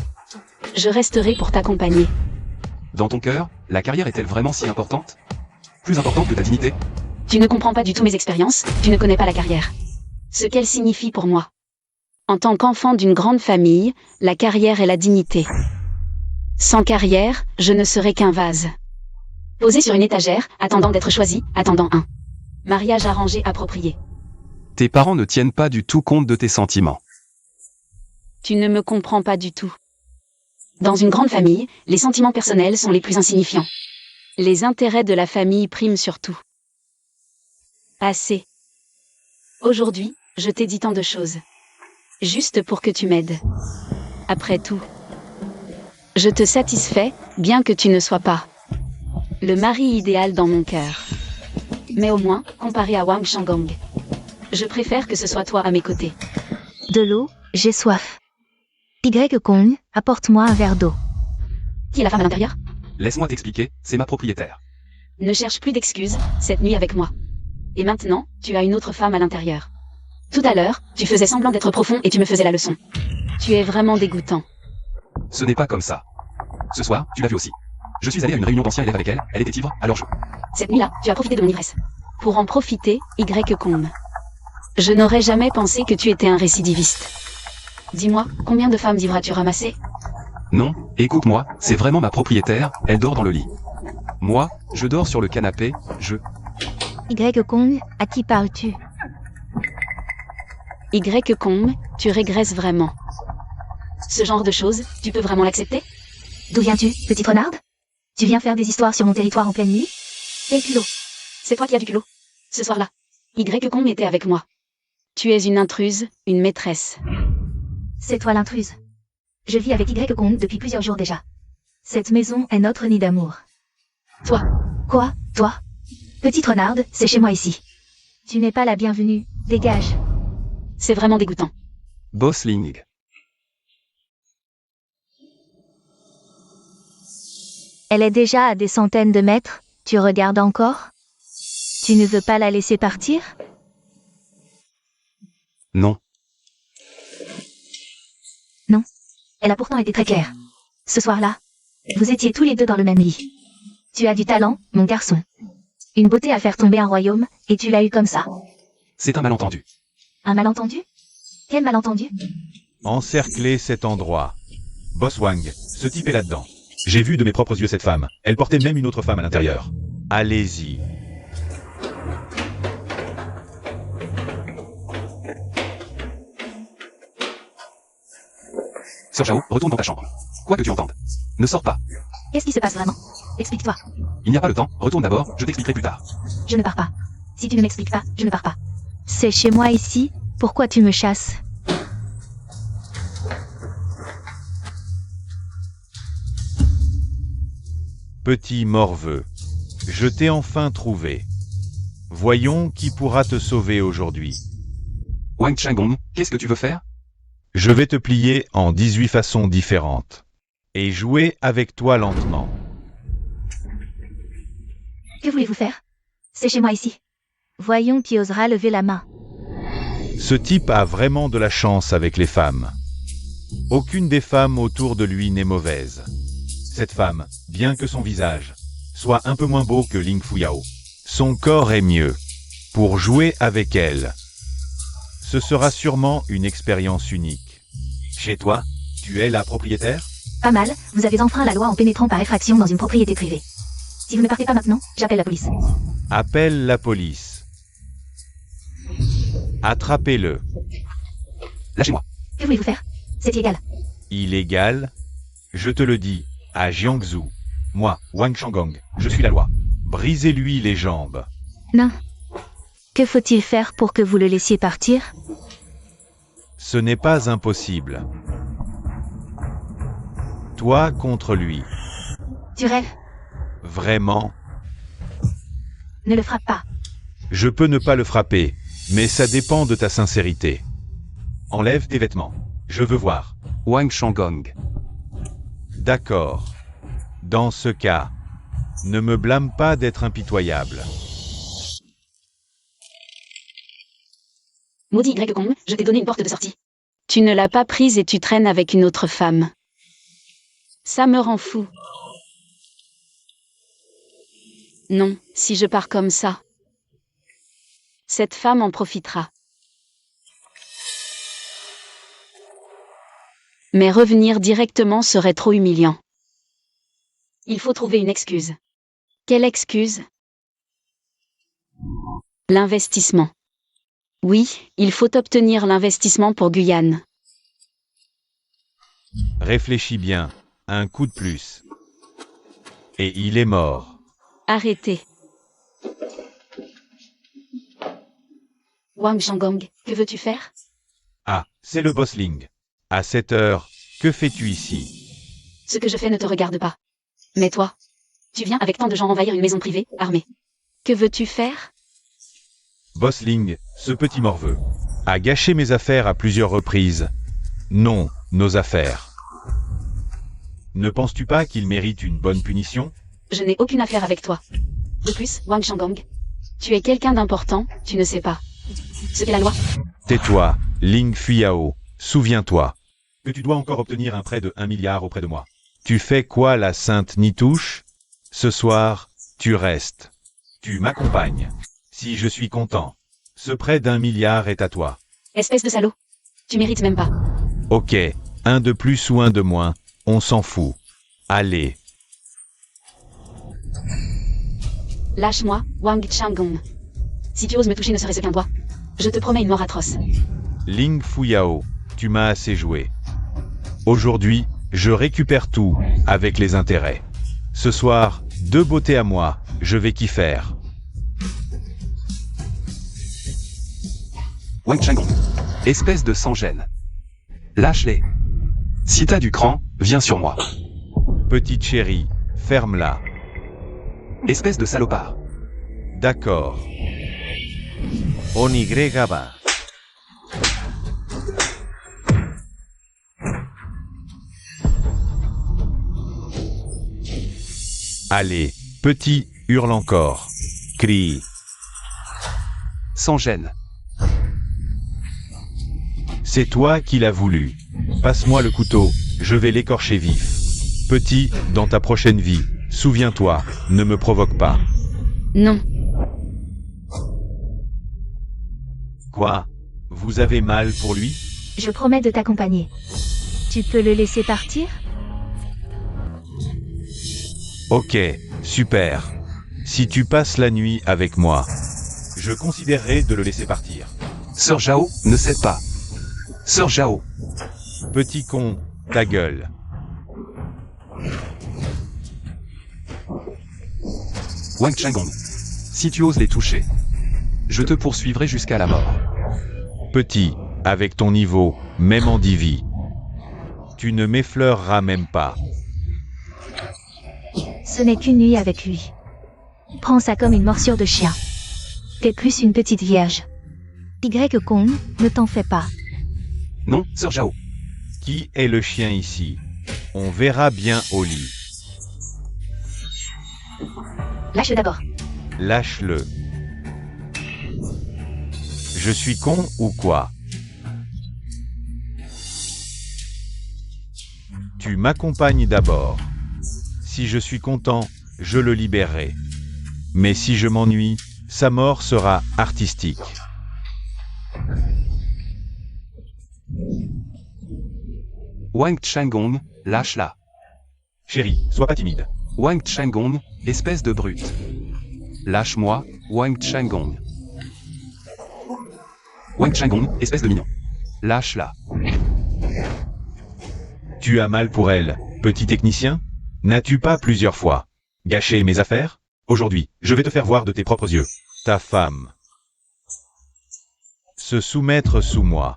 Je resterai pour t'accompagner. Dans ton cœur, la carrière est-elle vraiment si importante? Plus importante que ta dignité? Tu ne comprends pas du tout mes expériences, tu ne connais pas la carrière. Ce qu'elle signifie pour moi. En tant qu'enfant d'une grande famille, la carrière est la dignité. Sans carrière, je ne serai qu'un vase. Posé sur une étagère, attendant d'être choisi, attendant un mariage arrangé approprié. Tes parents ne tiennent pas du tout compte de tes sentiments. Tu ne me comprends pas du tout. Dans une grande famille, les sentiments personnels sont les plus insignifiants. Les intérêts de la famille priment sur tout. Assez. Aujourd'hui, je t'ai dit tant de choses. Juste pour que tu m'aides. Après tout, je te satisfais, bien que tu ne sois pas le mari idéal dans mon cœur. Mais au moins, comparé à Wang Shanggong, je préfère que ce soit toi à mes côtés. De l'eau, j'ai soif. Y-Kong, apporte-moi un verre d'eau. Qui est la femme à l'intérieur? Laisse-moi t'expliquer, c'est ma propriétaire. Ne cherche plus d'excuses, cette nuit avec moi. Et maintenant, tu as une autre femme à l'intérieur. Tout à l'heure, tu faisais semblant d'être profond et tu me faisais la leçon. Tu es vraiment dégoûtant. Ce n'est pas comme ça. Ce soir, tu l'as vu aussi. Je suis allé à une réunion d'anciens élèves avec elle, elle était ivre, alors je... Cette nuit-là, tu as profité de mon ivresse. Pour en profiter, Y Kong. Je n'aurais jamais pensé que tu étais un récidiviste. Dis-moi, combien de femmes d'ivres as-tu ramassé? Non, écoute-moi, c'est vraiment ma propriétaire, elle dort dans le lit. Moi, je dors sur le canapé, Y Kong, à qui parles-tu? Y Kong, tu régresses vraiment. Ce genre de choses, tu peux vraiment l'accepter? D'où viens-tu, petite renarde? Tu viens faire des histoires sur mon territoire en pleine nuit? Quel culot! C'est toi qui as du culot. Ce soir-là, Y Kong était avec moi. Tu es une intruse, une maîtresse. C'est toi l'intruse. Je vis avec Y Kong depuis plusieurs jours déjà. Cette maison est notre nid d'amour. Toi, Quoi, toi? Petite renarde, c'est chez moi ici. Tu n'es pas la bienvenue, dégage. c'est vraiment dégoûtant. Boss Ling. Elle est déjà à des centaines de mètres, tu regardes encore? Tu ne veux pas la laisser partir? Non. Elle a pourtant été très claire. Ce soir-là, vous étiez tous les deux dans le même lit. Tu as du talent, mon garçon. Une beauté à faire tomber un royaume, et tu l'as eu comme ça. C'est un malentendu. Un malentendu? Quel malentendu? Encercler cet endroit. Boss Wang, ce type est là-dedans. J'ai vu de mes propres yeux cette femme. Elle portait même une autre femme à l'intérieur. Allez-y. Sœur Zhao, retourne dans ta chambre. Quoi que tu entendes. Ne sors pas. Qu'est-ce qui se passe vraiment? Explique-toi. Il n'y a pas le temps, retourne d'abord, je t'expliquerai plus tard. Je ne pars pas. Si tu ne m'expliques pas, je ne pars pas. C'est chez moi ici, pourquoi tu me chasses? Petit morveux. Je t'ai enfin trouvé. Voyons qui pourra te sauver aujourd'hui. Wang Changgong, qu'est-ce que tu veux faire? Je vais te plier en 18 façons différentes. Et jouer avec toi lentement. Que voulez-vous faire? C'est chez moi ici. Voyons qui osera lever la main. Ce type a vraiment de la chance avec les femmes. Aucune des femmes autour de lui n'est mauvaise. Cette femme, bien que son visage soit un peu moins beau que Ling Fuyao, son corps est mieux. Pour jouer avec elle, ce sera sûrement une expérience unique. Chez toi, tu es la propriétaire? Pas mal, vous avez enfreint la loi en pénétrant par effraction dans une propriété privée. Si vous ne partez pas maintenant, j'appelle la police. Appelle la police. Attrapez-le. Lâchez-moi. Que voulez-vous faire? C'est illégal. Illégal? Je te le dis, à Jiangsu. Moi, Wang Changgong, je suis la loi. Brisez-lui les jambes. Non. Que faut-il faire pour que vous le laissiez partir? Ce n'est pas impossible. Toi contre lui. Tu rêves? Vraiment? Ne le frappe pas. Je peux ne pas le frapper, mais ça dépend de ta sincérité. Enlève tes vêtements. Je veux voir. Wang Changgong. D'accord. Dans ce cas, ne me blâme pas d'être impitoyable. Maudit Y Kong, je t'ai donné une porte de sortie. Tu ne l'as pas prise et tu traînes avec une autre femme. Ça me rend fou. Non, si je pars comme ça, cette femme en profitera. Mais revenir directement serait trop humiliant. Il faut trouver une excuse. Quelle excuse? L'investissement. Oui, il faut obtenir l'investissement pour Guyane. Réfléchis bien. Un coup de plus. Et il est mort. Arrêtez. Wang Changgong, que veux-tu faire? Ah, c'est le boss Ling. À cette heure, que fais-tu ici? Ce que je fais ne te regarde pas. Mais toi, tu viens avec tant de gens envahir une maison privée, armée. Que veux-tu faire? Boss Ling, ce petit morveux, a gâché mes affaires à plusieurs reprises. Non, nos affaires. Ne penses-tu pas qu'il mérite une bonne punition? Je n'ai aucune affaire avec toi. De plus, Wang Changgong, tu es quelqu'un d'important, tu ne sais pas ce qu'est la loi. Tais-toi, Ling Fuyao, souviens-toi que tu dois encore obtenir un prêt de 1 milliard auprès de moi. Tu fais quoi, la sainte Nitouche? Ce soir, tu restes. Tu m'accompagnes. Si je suis content. Ce prêt d'1 milliard est à toi. Espèce de salaud. Tu mérites même pas. Ok, un de plus ou un de moins, on s'en fout. Allez. Lâche-moi, Wang Changgong. Si tu oses me toucher ne serait-ce qu'un doigt, je te promets une mort atroce. Ling Fuyao, tu m'as assez joué. Aujourd'hui, je récupère tout, avec les intérêts. Ce soir, 2 beautés à moi, je vais qu'y faire. Wang Changgong. Espèce de sans-gêne. Lâche-les. Si t'as du cran, viens sur moi. Petite chérie, ferme-la. Espèce de salopard. D'accord. Onigrega. Allez, petit, hurle encore. Crie. Sans gêne. C'est toi qui l'as voulu. Passe-moi le couteau, je vais l'écorcher vif. Petit, dans ta prochaine vie, souviens-toi, ne me provoque pas. Non. Quoi? Vous avez mal pour lui? Je promets de t'accompagner. Tu peux le laisser partir? Ok, super. Si tu passes la nuit avec moi, je considérerai de le laisser partir. Sœur Zhao, ne cède pas. Sœur Zhao. Petit con, ta gueule. Wang Changgong. Si tu oses les toucher, je te poursuivrai jusqu'à la mort. Petit, avec ton niveau, même en divi. Tu ne m'effleureras même pas. Ce n'est qu'une nuit avec lui. Prends ça comme une morsure de chien. T'es plus une petite vierge. Y Kong, ne t'en fais pas. Non, Sœur Zhao. Qui est le chien ici? On verra bien au lit. Lâche d'abord. Lâche-le. Je suis con ou quoi? Tu m'accompagnes d'abord. Si je suis content, je le libérerai. Mais si je m'ennuie, sa mort sera artistique. Wang Changgong, lâche-la. Chérie, sois pas timide. Wang Changgong, espèce de brute. Lâche-moi, Wang Changgong. Wang Changgong, espèce de mignon. Lâche-la. Tu as mal pour elle, petit technicien? N'as-tu pas plusieurs fois gâché mes affaires? Aujourd'hui, je vais te faire voir de tes propres yeux. Ta femme. Se soumettre sous moi.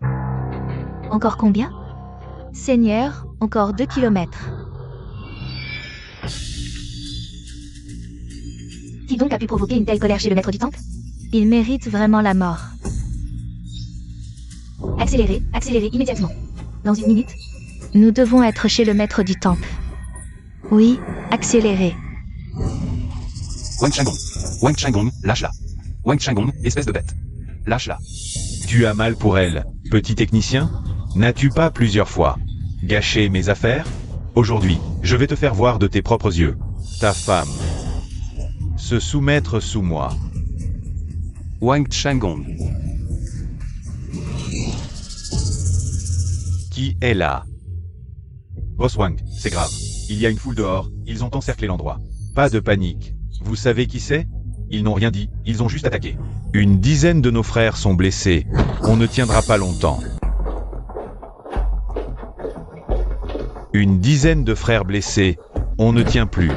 Encore combien? Seigneur, encore 2 kilomètres. Qui donc a pu provoquer une telle colère chez le maître du temple? Il mérite vraiment la mort. Accélérez, accélérez immédiatement. Dans 1 minute. Nous devons être chez le maître du temple. Oui, accélérez. Wang Changgong. Wang Changgong, lâche-la. Wang Changgong, espèce de bête. Lâche-la. Tu as mal pour elle, petit technicien? N'as-tu pas plusieurs fois gâché mes affaires? Aujourd'hui, je vais te faire voir de tes propres yeux. Ta femme. Se soumettre sous moi. Wang Changgong. Qui est là? Boss Wang, c'est grave. Il y a une foule dehors, ils ont encerclé l'endroit. Pas de panique. Vous savez qui c'est? Ils n'ont rien dit, ils ont juste attaqué. Une dizaine de nos frères sont blessés. On ne tiendra pas longtemps. Une dizaine de frères blessés. On ne tient plus.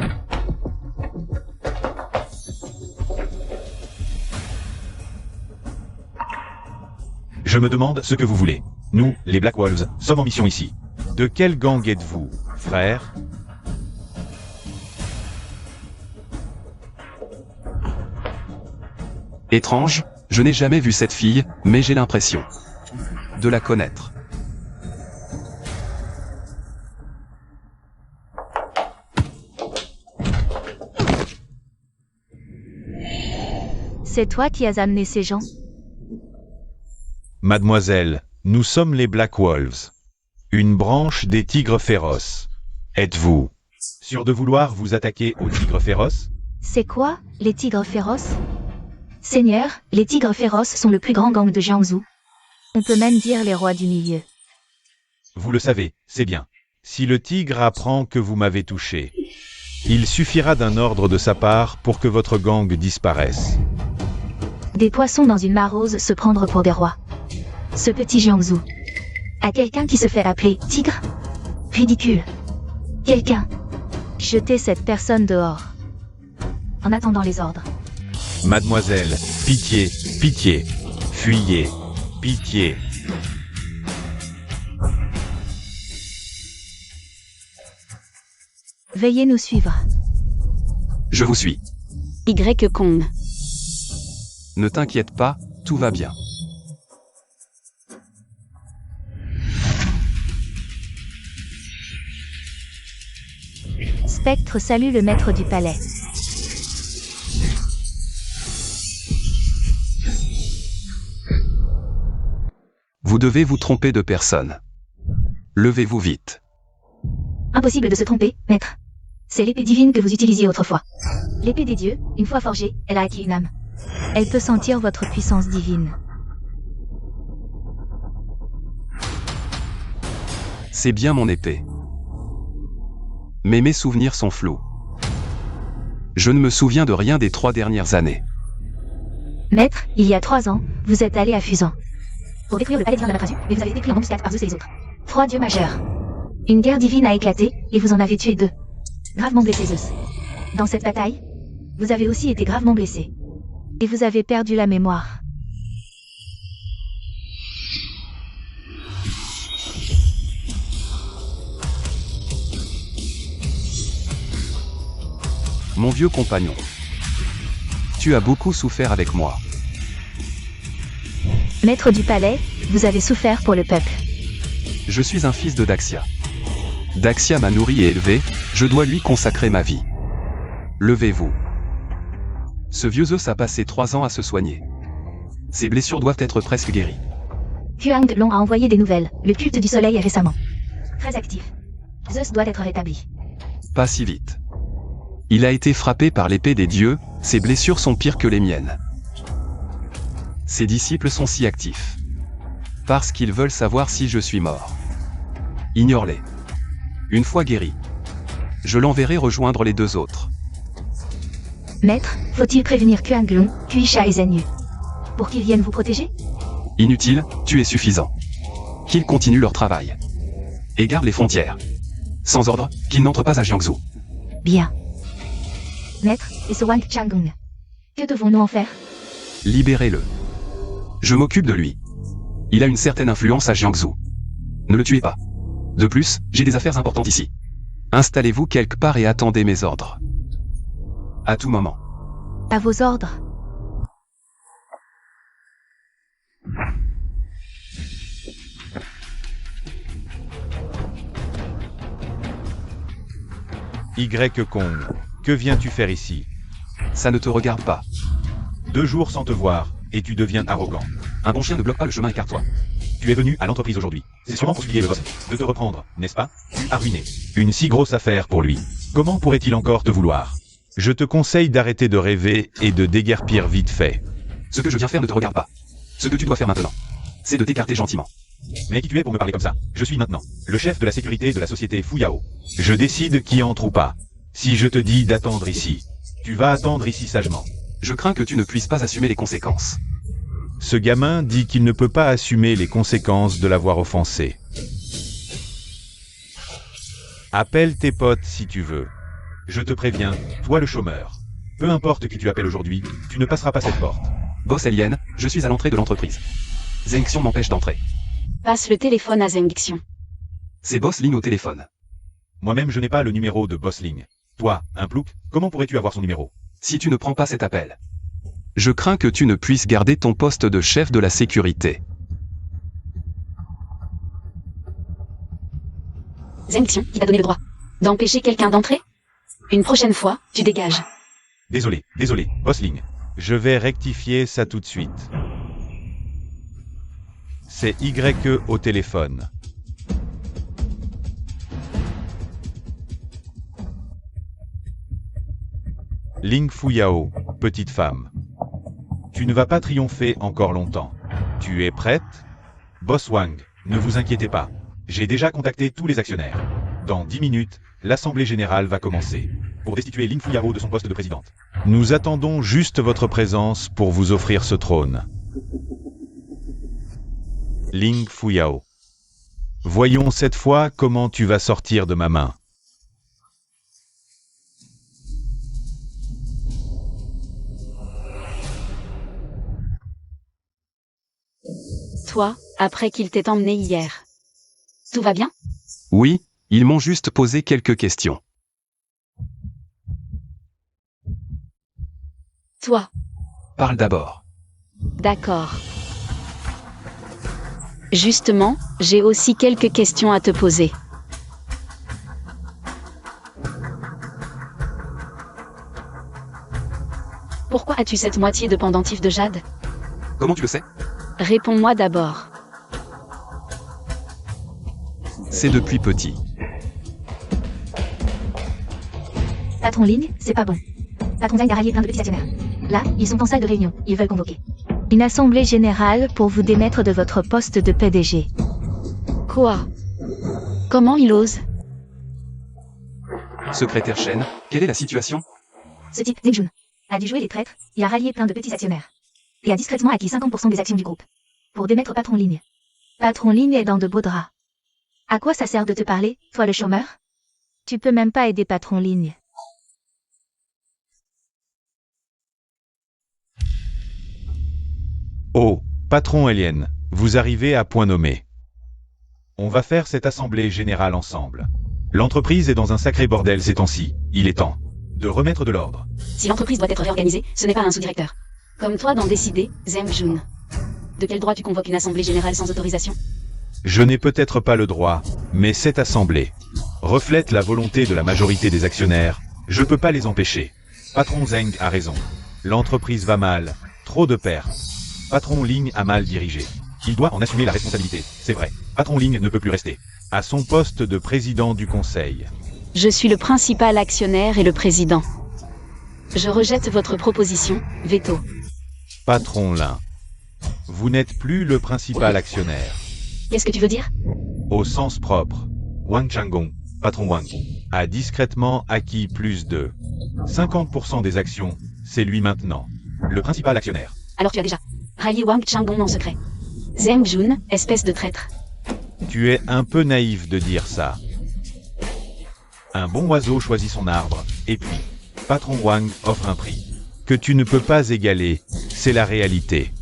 Je me demande ce que vous voulez. Nous, les Black Wolves, sommes en mission ici. De quel gang êtes-vous, frère? Étrange, je n'ai jamais vu cette fille, mais j'ai l'impression de la connaître. C'est toi qui as amené ces gens? Mademoiselle, nous sommes les Black Wolves. Une branche des tigres féroces. Êtes-vous sûr de vouloir vous attaquer aux tigres féroces? C'est quoi, les tigres féroces? Seigneur, les tigres féroces sont le plus grand gang de Jiangsu. On peut même dire les rois du milieu. Vous le savez, c'est bien. Si le tigre apprend que vous m'avez touché, il suffira d'un ordre de sa part pour que votre gang disparaisse. Des poissons dans une mare osent se prendre pour des rois. Ce petit Jiangsu. À quelqu'un qui se fait appeler tigre? Ridicule. Quelqu'un. Jetez cette personne dehors. En attendant les ordres. Mademoiselle, pitié, pitié, fuyez, pitié. Veuillez nous suivre. Je vous suis. Y. Kong. Ne t'inquiète pas, tout va bien. Spectre salue le maître du palais. Vous devez vous tromper de personne. Levez-vous vite. Impossible de se tromper, maître. C'est l'épée divine que vous utilisiez autrefois. L'épée des dieux, une fois forgée, elle a acquis une âme. Elle peut sentir votre puissance divine. C'est bien mon épée. Mais mes souvenirs sont flous. Je ne me souviens de rien des 3 dernières années. Maître, il y a 3 ans, vous êtes allé à Fusan. Pour détruire le palais divin d'Amaterasu, mais vous avez été pris en embuscade par Zeus et les autres. 3 dieux majeurs. Une guerre divine a éclaté, et vous en avez tué 2. Gravement blessé Zeus. Dans cette bataille, vous avez aussi été gravement blessé. Et vous avez perdu la mémoire. Mon vieux compagnon. Tu as beaucoup souffert avec moi. Maître du palais, vous avez souffert pour le peuple. Je suis un fils de Daxia. Daxia m'a nourri et élevé, je dois lui consacrer ma vie. Levez-vous. Ce vieux Zeus a passé 3 ans à se soigner. Ses blessures doivent être presque guéries. Huang Long a envoyé des nouvelles. Le culte du soleil est récemment très actif. Zeus doit être rétabli. Pas si vite. Il a été frappé par l'épée des dieux, ses blessures sont pires que les miennes. Ses disciples sont si actifs. Parce qu'ils veulent savoir si je suis mort. Ignore-les. Une fois guéri, je l'enverrai rejoindre les 2 autres. Maître, faut-il prévenir Huang Long, Kuisha et Zhen Yu pour qu'ils viennent vous protéger? Inutile, tu es suffisant. Qu'ils continuent leur travail. Et gardent les frontières. Sans ordre, qu'ils n'entrent pas à Jiangsu. Bien. Maître, et ce Wang Changgong. Que devons-nous en faire? Libérez-le. Je m'occupe de lui. Il a une certaine influence à Jiangsu. Ne le tuez pas. De plus, j'ai des affaires importantes ici. Installez-vous quelque part et attendez mes ordres. À tout moment. À vos ordres. Y. Kong, que viens-tu faire ici? Ça ne te regarde pas. 2 jours sans te voir, et tu deviens arrogant. Un bon chien ne bloque pas le chemin, écarte-toi. Tu es venu à l'entreprise aujourd'hui. C'est sûrement pour supplier le boss de te reprendre, n'est-ce pas? Tu as ruiné une si grosse affaire pour lui. Comment pourrait-il encore te vouloir? Je te conseille d'arrêter de rêver et de déguerpir vite fait. Ce que je viens faire ne te regarde pas. Ce que tu dois faire maintenant, c'est de t'écarter gentiment. Mais qui tu es pour me parler comme ça? Je suis maintenant le chef de la sécurité de la société Fuyao. Je décide qui entre ou pas. Si je te dis d'attendre ici, tu vas attendre ici sagement. Je crains que tu ne puisses pas assumer les conséquences. Ce gamin dit qu'il ne peut pas assumer les conséquences de l'avoir offensé. Appelle tes potes si tu veux. Je te préviens, toi le chômeur. Peu importe qui tu appelles aujourd'hui, tu ne passeras pas cette porte. Boss Alien, je suis à l'entrée de l'entreprise. Zheng Xiong m'empêche d'entrer. Passe le téléphone à Zheng Xiong. C'est Boss Ling au téléphone. Moi-même je n'ai pas le numéro de Bossling. Toi, un plouc, comment pourrais-tu avoir son numéro? Si tu ne prends pas cet appel, je crains que tu ne puisses garder ton poste de chef de la sécurité. Zheng Xiong, qui t'a donné le droit d'empêcher quelqu'un d'entrer? Une prochaine fois, tu dégages. Désolé, Bossling. Je vais rectifier ça tout de suite. C'est YE au téléphone. Ling Fuyao, petite femme. Tu Tu ne vas pas triompher encore longtemps. Tu es prête? Boss Wang, ne vous inquiétez pas. J'ai déjà contacté tous les actionnaires. Dans 10 minutes, l'Assemblée Générale va commencer. Pour destituer Lin Fuyao de son poste de présidente. Nous attendons juste votre présence pour vous offrir ce trône. Lin Fuyao. Voyons cette fois comment tu vas sortir de ma main. Toi, après qu'il t'ait emmené hier. Tout va bien? Oui, ils m'ont juste posé quelques questions. Toi. Parle d'abord. D'accord. Justement, j'ai aussi quelques questions à te poser. Pourquoi as-tu cette moitié de pendentif de jade? Comment tu le sais? Réponds-moi d'abord. C'est depuis petit. Patron Ling, c'est pas bon. Patron Zhang a rallié plein de petits actionnaires. Là, ils sont en salle de réunion, ils veulent convoquer une assemblée générale pour vous démettre de votre poste de PDG. Quoi? Comment il ose? Secrétaire Chen, quelle est la situation? Ce type, Zheng Jun, a dû jouer les traîtres, il a rallié plein de petits actionnaires. Et a discrètement acquis 50% des actions du groupe. Pour démettre Patron Ling. Patron Ling est dans de beaux draps. À quoi ça sert de te parler, toi le chômeur? Tu peux même pas aider Patron Ling. Oh, patron Alien, vous arrivez à point nommé. On va faire cette assemblée générale ensemble. L'entreprise est dans un sacré bordel ces temps-ci, il est temps de remettre de l'ordre. Si l'entreprise doit être réorganisée, ce n'est pas un sous-directeur. Comme toi d'en décider, Zheng Jun. De quel droit tu convoques une assemblée générale sans autorisation? Je n'ai peut-être pas le droit, mais cette assemblée reflète la volonté de la majorité des actionnaires, je peux pas les empêcher. Patron Zheng a raison. L'entreprise va mal, trop de pertes. Patron Ling a mal dirigé. Il doit en assumer la responsabilité, c'est vrai. Patron Ling ne peut plus rester à son poste de président du conseil. Je suis le principal actionnaire et le président. Je rejette votre proposition, veto. Patron Lin, vous n'êtes plus le principal actionnaire. Qu'est-ce que tu veux dire? Au sens propre, Wang Changgong, patron Wang, a discrètement acquis plus de 50% des actions, c'est lui maintenant, le principal actionnaire. Alors tu as déjà rallié Wang Changgong en secret. Zheng Jun, espèce de traître. Tu es un peu naïf de dire ça. Un bon oiseau choisit son arbre, et puis, patron Wang offre un prix que tu ne peux pas égaler, c'est la réalité.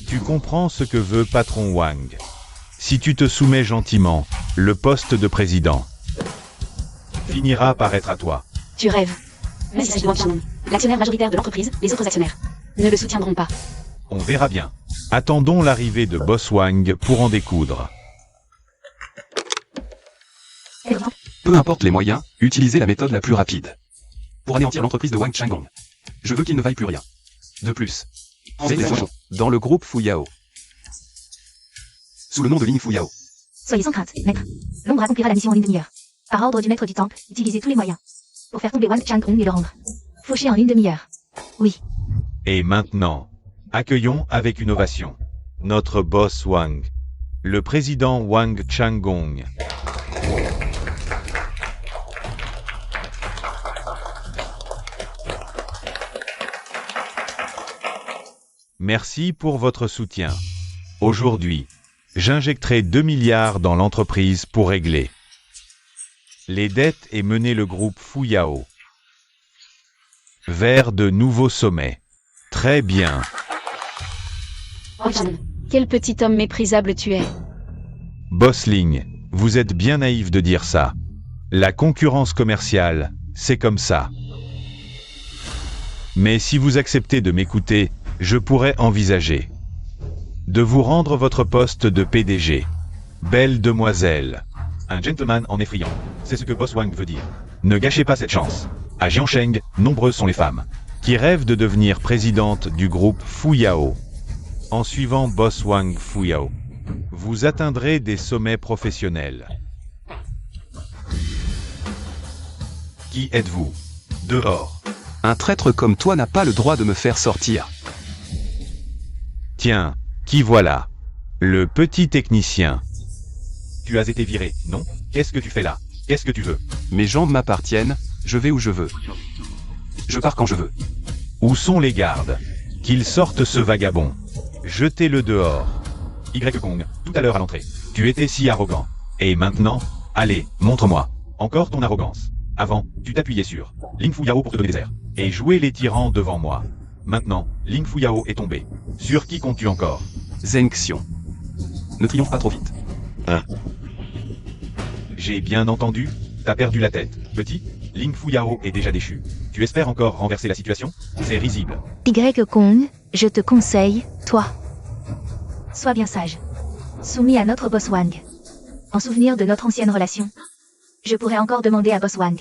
Tu comprends ce que veut patron Wang. Si tu te soumets gentiment, le poste de président finira par être à toi. Tu rêves. Mais il s'agit de Wang Changgong, l'actionnaire majoritaire de l'entreprise, les autres actionnaires ne le soutiendront pas. On verra bien. Attendons l'arrivée de Boss Wang pour en découdre. Peu importe les moyens, utilisez la méthode la plus rapide. Pour anéantir l'entreprise de Wang Changgong. Je veux qu'il ne vaille plus rien. De plus, c'est dans le groupe Fuyao. Sous le nom de Lin Fuyao. Soyez sans crainte, maître. L'ombre accomplira la mission en une demi-heure. Par ordre du maître du temple, utilisez tous les moyens pour faire tomber Wang Changgong et le rendre fauché en une demi-heure. Oui. Et maintenant, accueillons avec une ovation notre boss Wang, le président Wang Changgong. Merci pour votre soutien. Aujourd'hui, j'injecterai 2 milliards dans l'entreprise pour régler les dettes et mener le groupe Fuyao vers de nouveaux sommets. Très bien. Wang Changgong, quel petit homme méprisable tu es. Bossling, vous êtes bien naïf de dire ça. La concurrence commerciale, c'est comme ça. Mais si vous acceptez de m'écouter, je pourrais envisager de vous rendre votre poste de PDG. Belle demoiselle. Un gentleman en effrayant. C'est ce que Boss Wang veut dire. Ne gâchez pas cette chance. À Jiangsheng, nombreuses sont les femmes qui rêvent de devenir présidente du groupe Fuyao. En suivant Boss Wang Fuyao, vous atteindrez des sommets professionnels. Qui êtes-vous? Dehors. Un traître comme toi n'a pas le droit de me faire sortir. Tiens, qui voilà? Le petit technicien. Tu as été viré, non? Qu'est-ce que tu fais là? Qu'est-ce que tu veux? Mes jambes m'appartiennent, je vais où je veux. Je pars quand je veux. Où sont les gardes? Qu'ils sortent ce vagabond. Jetez-le dehors. Y-Kong, tout à l'heure à l'entrée. Tu étais si arrogant. Et maintenant, allez, montre-moi. Encore ton arrogance. Avant, tu t'appuyais sur Ling Fu Yao pour te donner des airs. Et jouer les tyrans devant moi. Maintenant, Ling Fu Yao est tombé. Sur qui comptes-tu encore? Zheng Xiong. Ne triomphe pas trop vite. J'ai bien entendu? T'as perdu la tête, petit? Ling Fu Yao est déjà déchu. Tu espères encore renverser la situation? C'est risible. Y-Kong, je te conseille, toi. Sois bien sage. Soumis à notre boss Wang. En souvenir de notre ancienne relation, je pourrais encore demander à boss Wang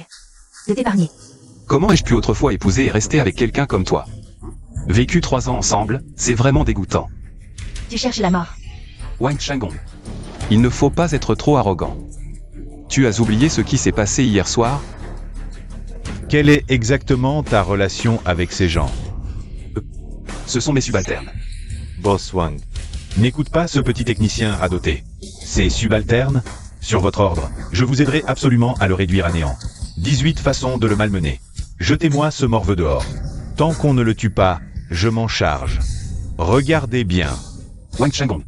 de t'épargner. Comment ai-je pu autrefois épouser et rester avec quelqu'un comme toi? Vécu 3 ans ensemble, c'est vraiment dégoûtant. Tu cherches la mort. Wang Changgong. Il ne faut pas être trop arrogant. Tu as oublié ce qui s'est passé hier soir? Quelle est exactement ta relation avec ces gens? Ce sont mes subalternes. Boss Wang. N'écoute pas ce petit technicien radoté. C'est subalterne? Sur votre ordre, je vous aiderai absolument à le réduire à néant. 18 façons de le malmener. Jetez-moi ce morveux dehors. Tant qu'on ne le tue pas, je m'en charge. Regardez bien. Wang Changgong.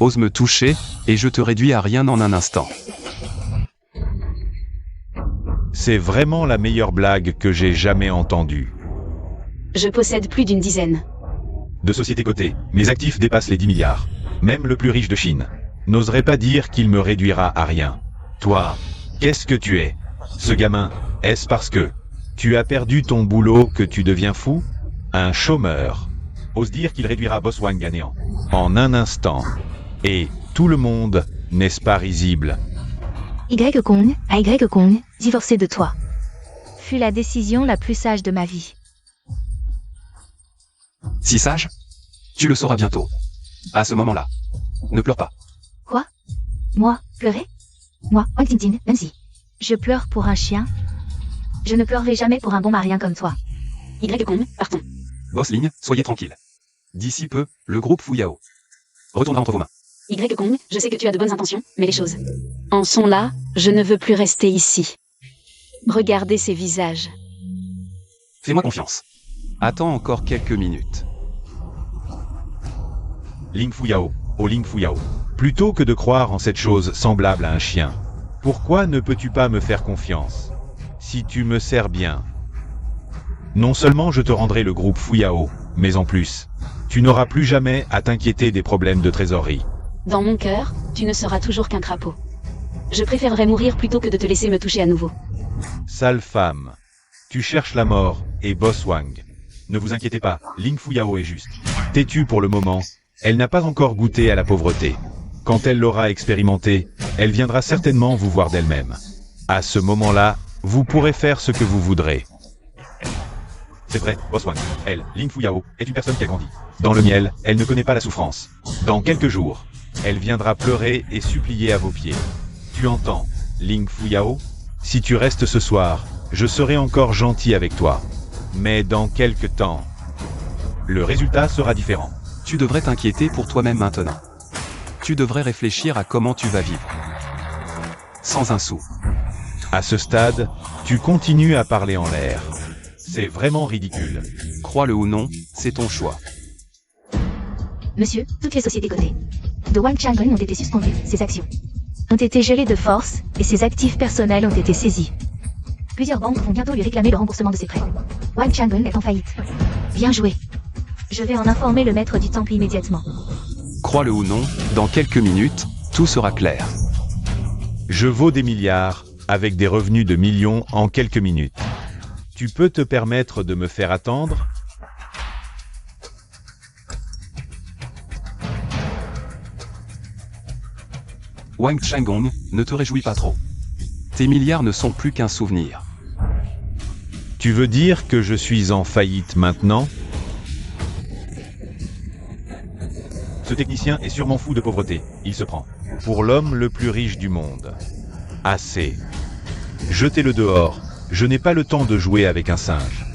Ose me toucher, et je te réduis à rien en un instant. C'est vraiment la meilleure blague que j'ai jamais entendue. Je possède plus d'une dizaine. De sociétés cotées, mes actifs dépassent les 10 milliards. Même le plus riche de Chine n'oserait pas dire qu'il me réduira à rien. Toi, qu'est-ce que tu es? Ce gamin, est-ce parce que tu as perdu ton boulot que tu deviens fou? Un chômeur ose dire qu'il réduira Boss Wang à néant en un instant. Et tout le monde, n'est-ce pas risible? Y-Kong, divorcer de toi fut la décision la plus sage de ma vie. Si sage? Tu le sauras bientôt. À ce moment-là. Ne pleure pas. Quoi? Moi, pleurer? Moi, Wang Tintin, Nancy. Je pleure pour un chien? Je ne pleurerai jamais pour un bon marien comme toi. Y-Kong, partons. Boss Ling, soyez tranquille. D'ici peu, le groupe Fu Yao retournera entre vos mains. Y-Kong, je sais que tu as de bonnes intentions, mais les choses en sont là, je ne veux plus rester ici. Regardez ces visages. Fais-moi confiance. Attends encore quelques minutes. Ling Fu Yao, oh Ling Fu Yao. Plutôt que de croire en cette chose semblable à un chien, pourquoi ne peux-tu pas me faire confiance? Si tu me sers bien. Non seulement je te rendrai le groupe Fu Yao, mais en plus, tu n'auras plus jamais à t'inquiéter des problèmes de trésorerie. Dans mon cœur, tu ne seras toujours qu'un crapaud. Je préférerais mourir plutôt que de te laisser me toucher à nouveau. Sale femme. Tu cherches la mort, et Boss Wang. Ne vous inquiétez pas, Ling Fu Yao est juste. Têtue pour le moment, elle n'a pas encore goûté à la pauvreté. Quand elle l'aura expérimenté, elle viendra certainement vous voir d'elle-même. À ce moment-là, vous pourrez faire ce que vous voudrez. C'est vrai, Boss Wang, elle, Ling Fu Yao, est une personne qui a grandi. Dans le miel, elle ne connaît pas la souffrance. Dans quelques jours, elle viendra pleurer et supplier à vos pieds. Tu entends, Ling Fu Yao? Si tu restes ce soir, je serai encore gentil avec toi. Mais dans quelque temps, le résultat sera différent. Tu devrais t'inquiéter pour toi-même maintenant. Tu devrais réfléchir à comment tu vas vivre. Sans un sou. À ce stade, tu continues à parler en l'air. C'est vraiment ridicule. Crois-le ou non, c'est ton choix. Monsieur, toutes les sociétés cotées de Wang Changgong ont été suspendues, ses actions ont été gelées de force, et ses actifs personnels ont été saisis. Plusieurs banques vont bientôt lui réclamer le remboursement de ses prêts. Wang Changgong est en faillite. Bien joué. Je vais en informer le maître du temple immédiatement. Crois-le ou non, dans quelques minutes, tout sera clair. Je vaux des milliards, avec des revenus de millions en quelques minutes. Tu peux te permettre de me faire attendre? Wang Changgong, ne te réjouis pas trop. Tes milliards ne sont plus qu'un souvenir. Tu veux dire que je suis en faillite maintenant? Ce technicien est sûrement fou de pauvreté. Il se prend pour l'homme le plus riche du monde. Assez. Jetez-le dehors. Je n'ai pas le temps de jouer avec un singe.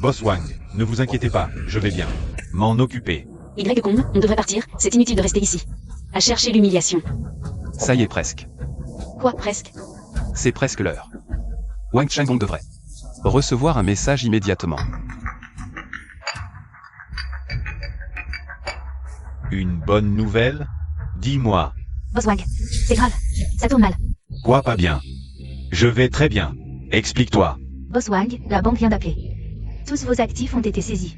Boss Wang, ne vous inquiétez pas, je vais bien m'en occuper. Y Kong, on devrait partir, c'est inutile de rester ici. À chercher l'humiliation. Ça y est presque. Quoi, presque? C'est presque l'heure. Wang Changgong devrait recevoir un message immédiatement. Une bonne nouvelle? Dis-moi. Boss Wang, c'est grave. Ça tourne mal. Quoi pas bien? Je vais très bien. Explique-toi. Boss Wang, la banque vient d'appeler. Tous vos actifs ont été saisis.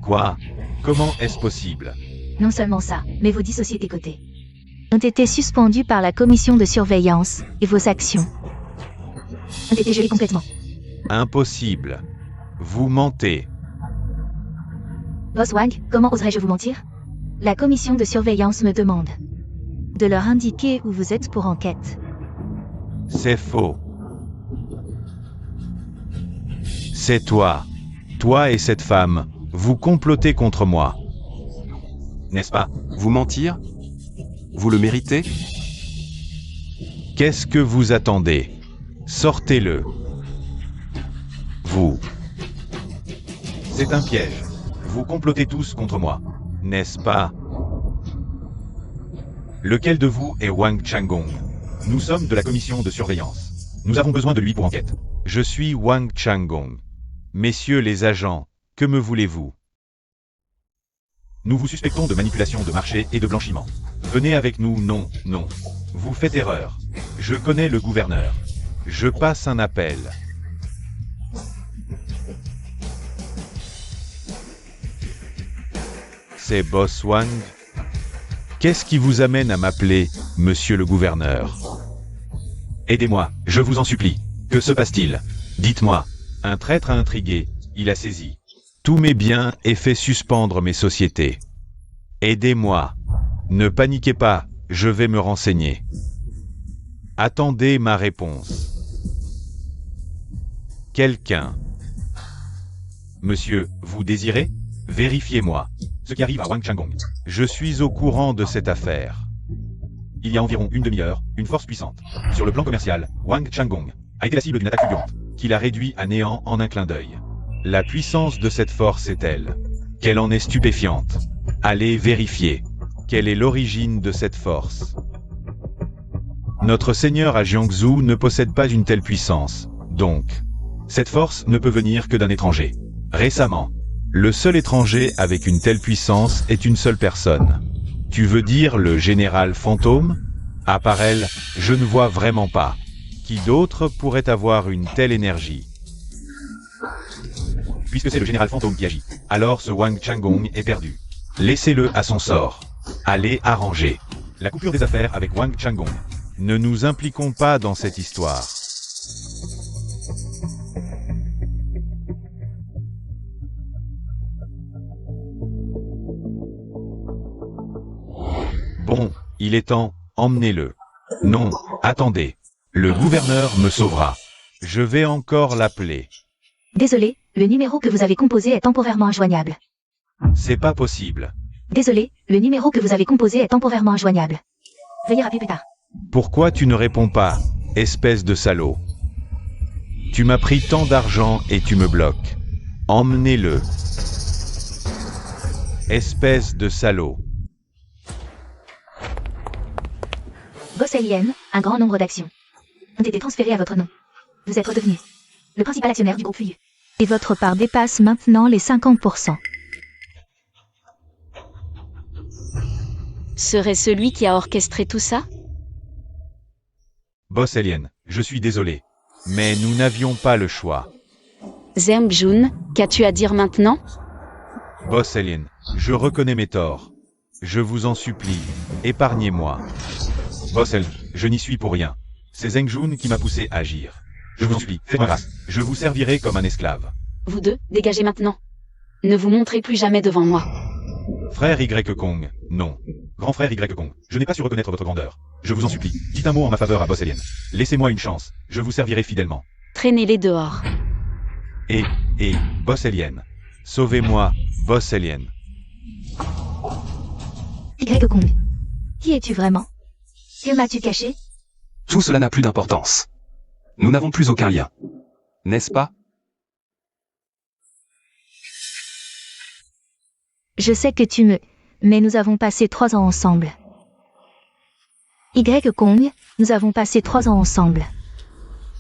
Quoi? Comment est-ce possible? Non seulement ça, mais vos 10 sociétés cotées ont été suspendues par la commission de surveillance et vos actions ont été gelées complètement. Impossible. Vous mentez. Boss Wang, comment oserais-je vous mentir? La commission de surveillance me demande de leur indiquer où vous êtes pour enquête. C'est faux. C'est toi. Toi et cette femme, vous complotez contre moi. N'est-ce pas? Vous mentir? Vous le méritez? Qu'est-ce que vous attendez? Sortez-le. Vous. C'est un piège. Vous complotez tous contre moi. N'est-ce pas? Lequel de vous est Wang Changgong? Nous sommes de la commission de surveillance. Nous avons besoin de lui pour enquête. Je suis Wang Changgong. Messieurs les agents, que me voulez-vous? Nous vous suspectons de manipulation de marché et de blanchiment. Venez avec nous, non, non. Vous faites erreur. Je connais le gouverneur. Je passe un appel. C'est Boss Wang? Qu'est-ce qui vous amène à m'appeler, monsieur le gouverneur? Aidez-moi, je vous en supplie. Que se passe-t-il? Dites-moi. Un traître a intrigué, il a saisi tous mes biens et fait suspendre mes sociétés. Aidez-moi. Ne paniquez pas, je vais me renseigner. Attendez ma réponse. Quelqu'un. Monsieur, vous désirez? Vérifiez-moi ce qui arrive à Wang Changgong. Je suis au courant de cette affaire. Il y a environ une demi-heure, une force puissante. Sur le plan commercial, Wang Changgong a été la cible d'une attaque fulgurante, qui l'a réduit à néant en un clin d'œil. La puissance de cette force est telle qu'elle en est stupéfiante. Allez vérifier quelle est l'origine de cette force. Notre seigneur à Jiangsu ne possède pas une telle puissance, donc cette force ne peut venir que d'un étranger. Récemment, le seul étranger avec une telle puissance est une seule personne. Tu veux dire le général fantôme? À part elle, je ne vois vraiment pas. Qui d'autre pourrait avoir une telle énergie? Puisque c'est le général fantôme qui agit, alors ce Wang Changgong est perdu. Laissez-le à son sort. Allez arranger la coupure des affaires avec Wang Changgong. Ne nous impliquons pas dans cette histoire. Bon, il est temps, emmenez-le. Non, attendez. Le gouverneur me sauvera. Je vais encore l'appeler. Désolé, le numéro que vous avez composé est temporairement injoignable. C'est pas possible. Désolé, le numéro que vous avez composé est temporairement injoignable. Veuillez rappeler plus tard. Pourquoi tu ne réponds pas, espèce de salaud? Tu m'as pris tant d'argent et tu me bloques. Emmenez-le. Espèce de salaud. Boss Alien, un grand nombre d'actions ont été transférées à votre nom. Vous êtes redevenu le principal actionnaire du groupe Fuyu. Et votre part dépasse maintenant les 50%. Serait celui qui a orchestré tout ça? Boss Alien, je suis désolé. Mais nous n'avions pas le choix. Zheng Jun, qu'as-tu à dire maintenant? Boss Alien, je reconnais mes torts. Je vous en supplie, épargnez-moi. Boss Alien, je n'y suis pour rien. C'est Zheng Jun qui m'a poussé à agir. Je vous en supplie, faites-moi grâce. Je vous servirai comme un esclave. Vous deux, dégagez maintenant. Ne vous montrez plus jamais devant moi. Frère Y Kong, non. Grand frère Y Kong, je n'ai pas su reconnaître votre grandeur. Je vous en supplie, dites un mot en ma faveur à Boss Alien. Laissez-moi une chance, je vous servirai fidèlement. Traînez-les dehors. Et, Boss Alien. Sauvez-moi, Boss Alien. Y Kong. Qui es-tu vraiment? Que m'as-tu caché? Tout cela n'a plus d'importance. Nous n'avons plus aucun lien. N'est-ce pas? Je sais que tu me Mais nous avons passé 3 ans ensemble. Y. Kong, nous avons passé 3 ans ensemble.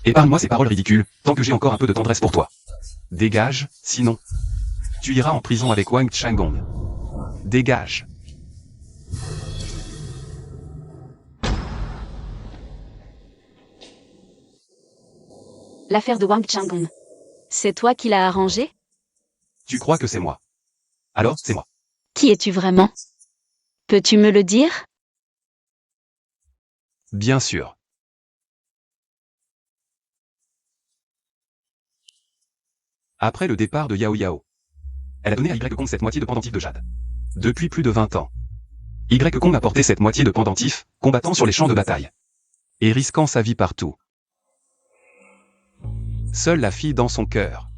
Épargne-moi ces paroles ridicules, tant que j'ai encore un peu de tendresse pour toi. Dégage, sinon. Tu iras en prison avec Wang Changgong. Dégage. L'affaire de Wang Changgong. C'est toi qui l'as arrangée? Tu crois que c'est moi? Alors, c'est moi. Qui es-tu vraiment? Peux-tu me le dire? Bien sûr. Après le départ de Yao Yao, elle a donné à Y Kong cette moitié de pendentif de jade. Depuis plus de 20 ans, Y Kong a porté cette moitié de pendentif, combattant sur les champs de bataille. Et risquant sa vie partout. Seule la fille dans son cœur.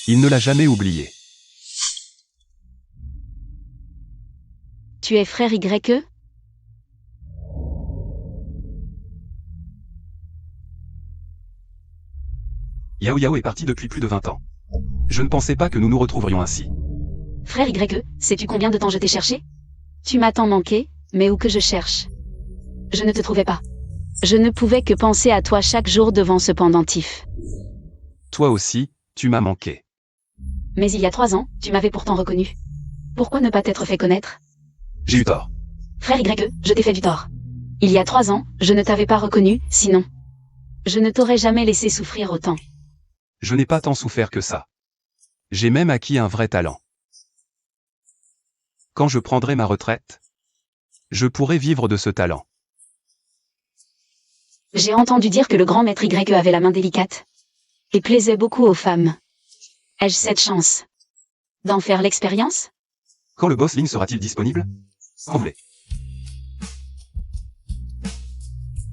Il ne l'a jamais oubliée. Tu es frère Y? Yao Yao est parti depuis plus de 20 ans. Je ne pensais pas que nous nous retrouverions ainsi. Frère Y, sais-tu combien de temps je t'ai cherché? Tu m'as tant manqué, mais où que je cherche? Je ne te trouvais pas. Je ne pouvais que penser à toi chaque jour devant ce pendentif. Toi aussi, tu m'as manqué. Mais il y a 3 ans, tu m'avais pourtant reconnu. Pourquoi ne pas t'être fait connaître? J'ai eu tort. Frère Y, je t'ai fait du tort. Il y a 3 ans, je ne t'avais pas reconnu, sinon. Je ne t'aurais jamais laissé souffrir autant. Je n'ai pas tant souffert que ça. J'ai même acquis un vrai talent. Quand je prendrai ma retraite, je pourrai vivre de ce talent. J'ai entendu dire que le grand maître Y avait la main délicate. Et plaisait beaucoup aux femmes. Ai-je cette chance d'en faire l'expérience? Quand le boss Lin sera-t-il disponible? Quand vous voulez.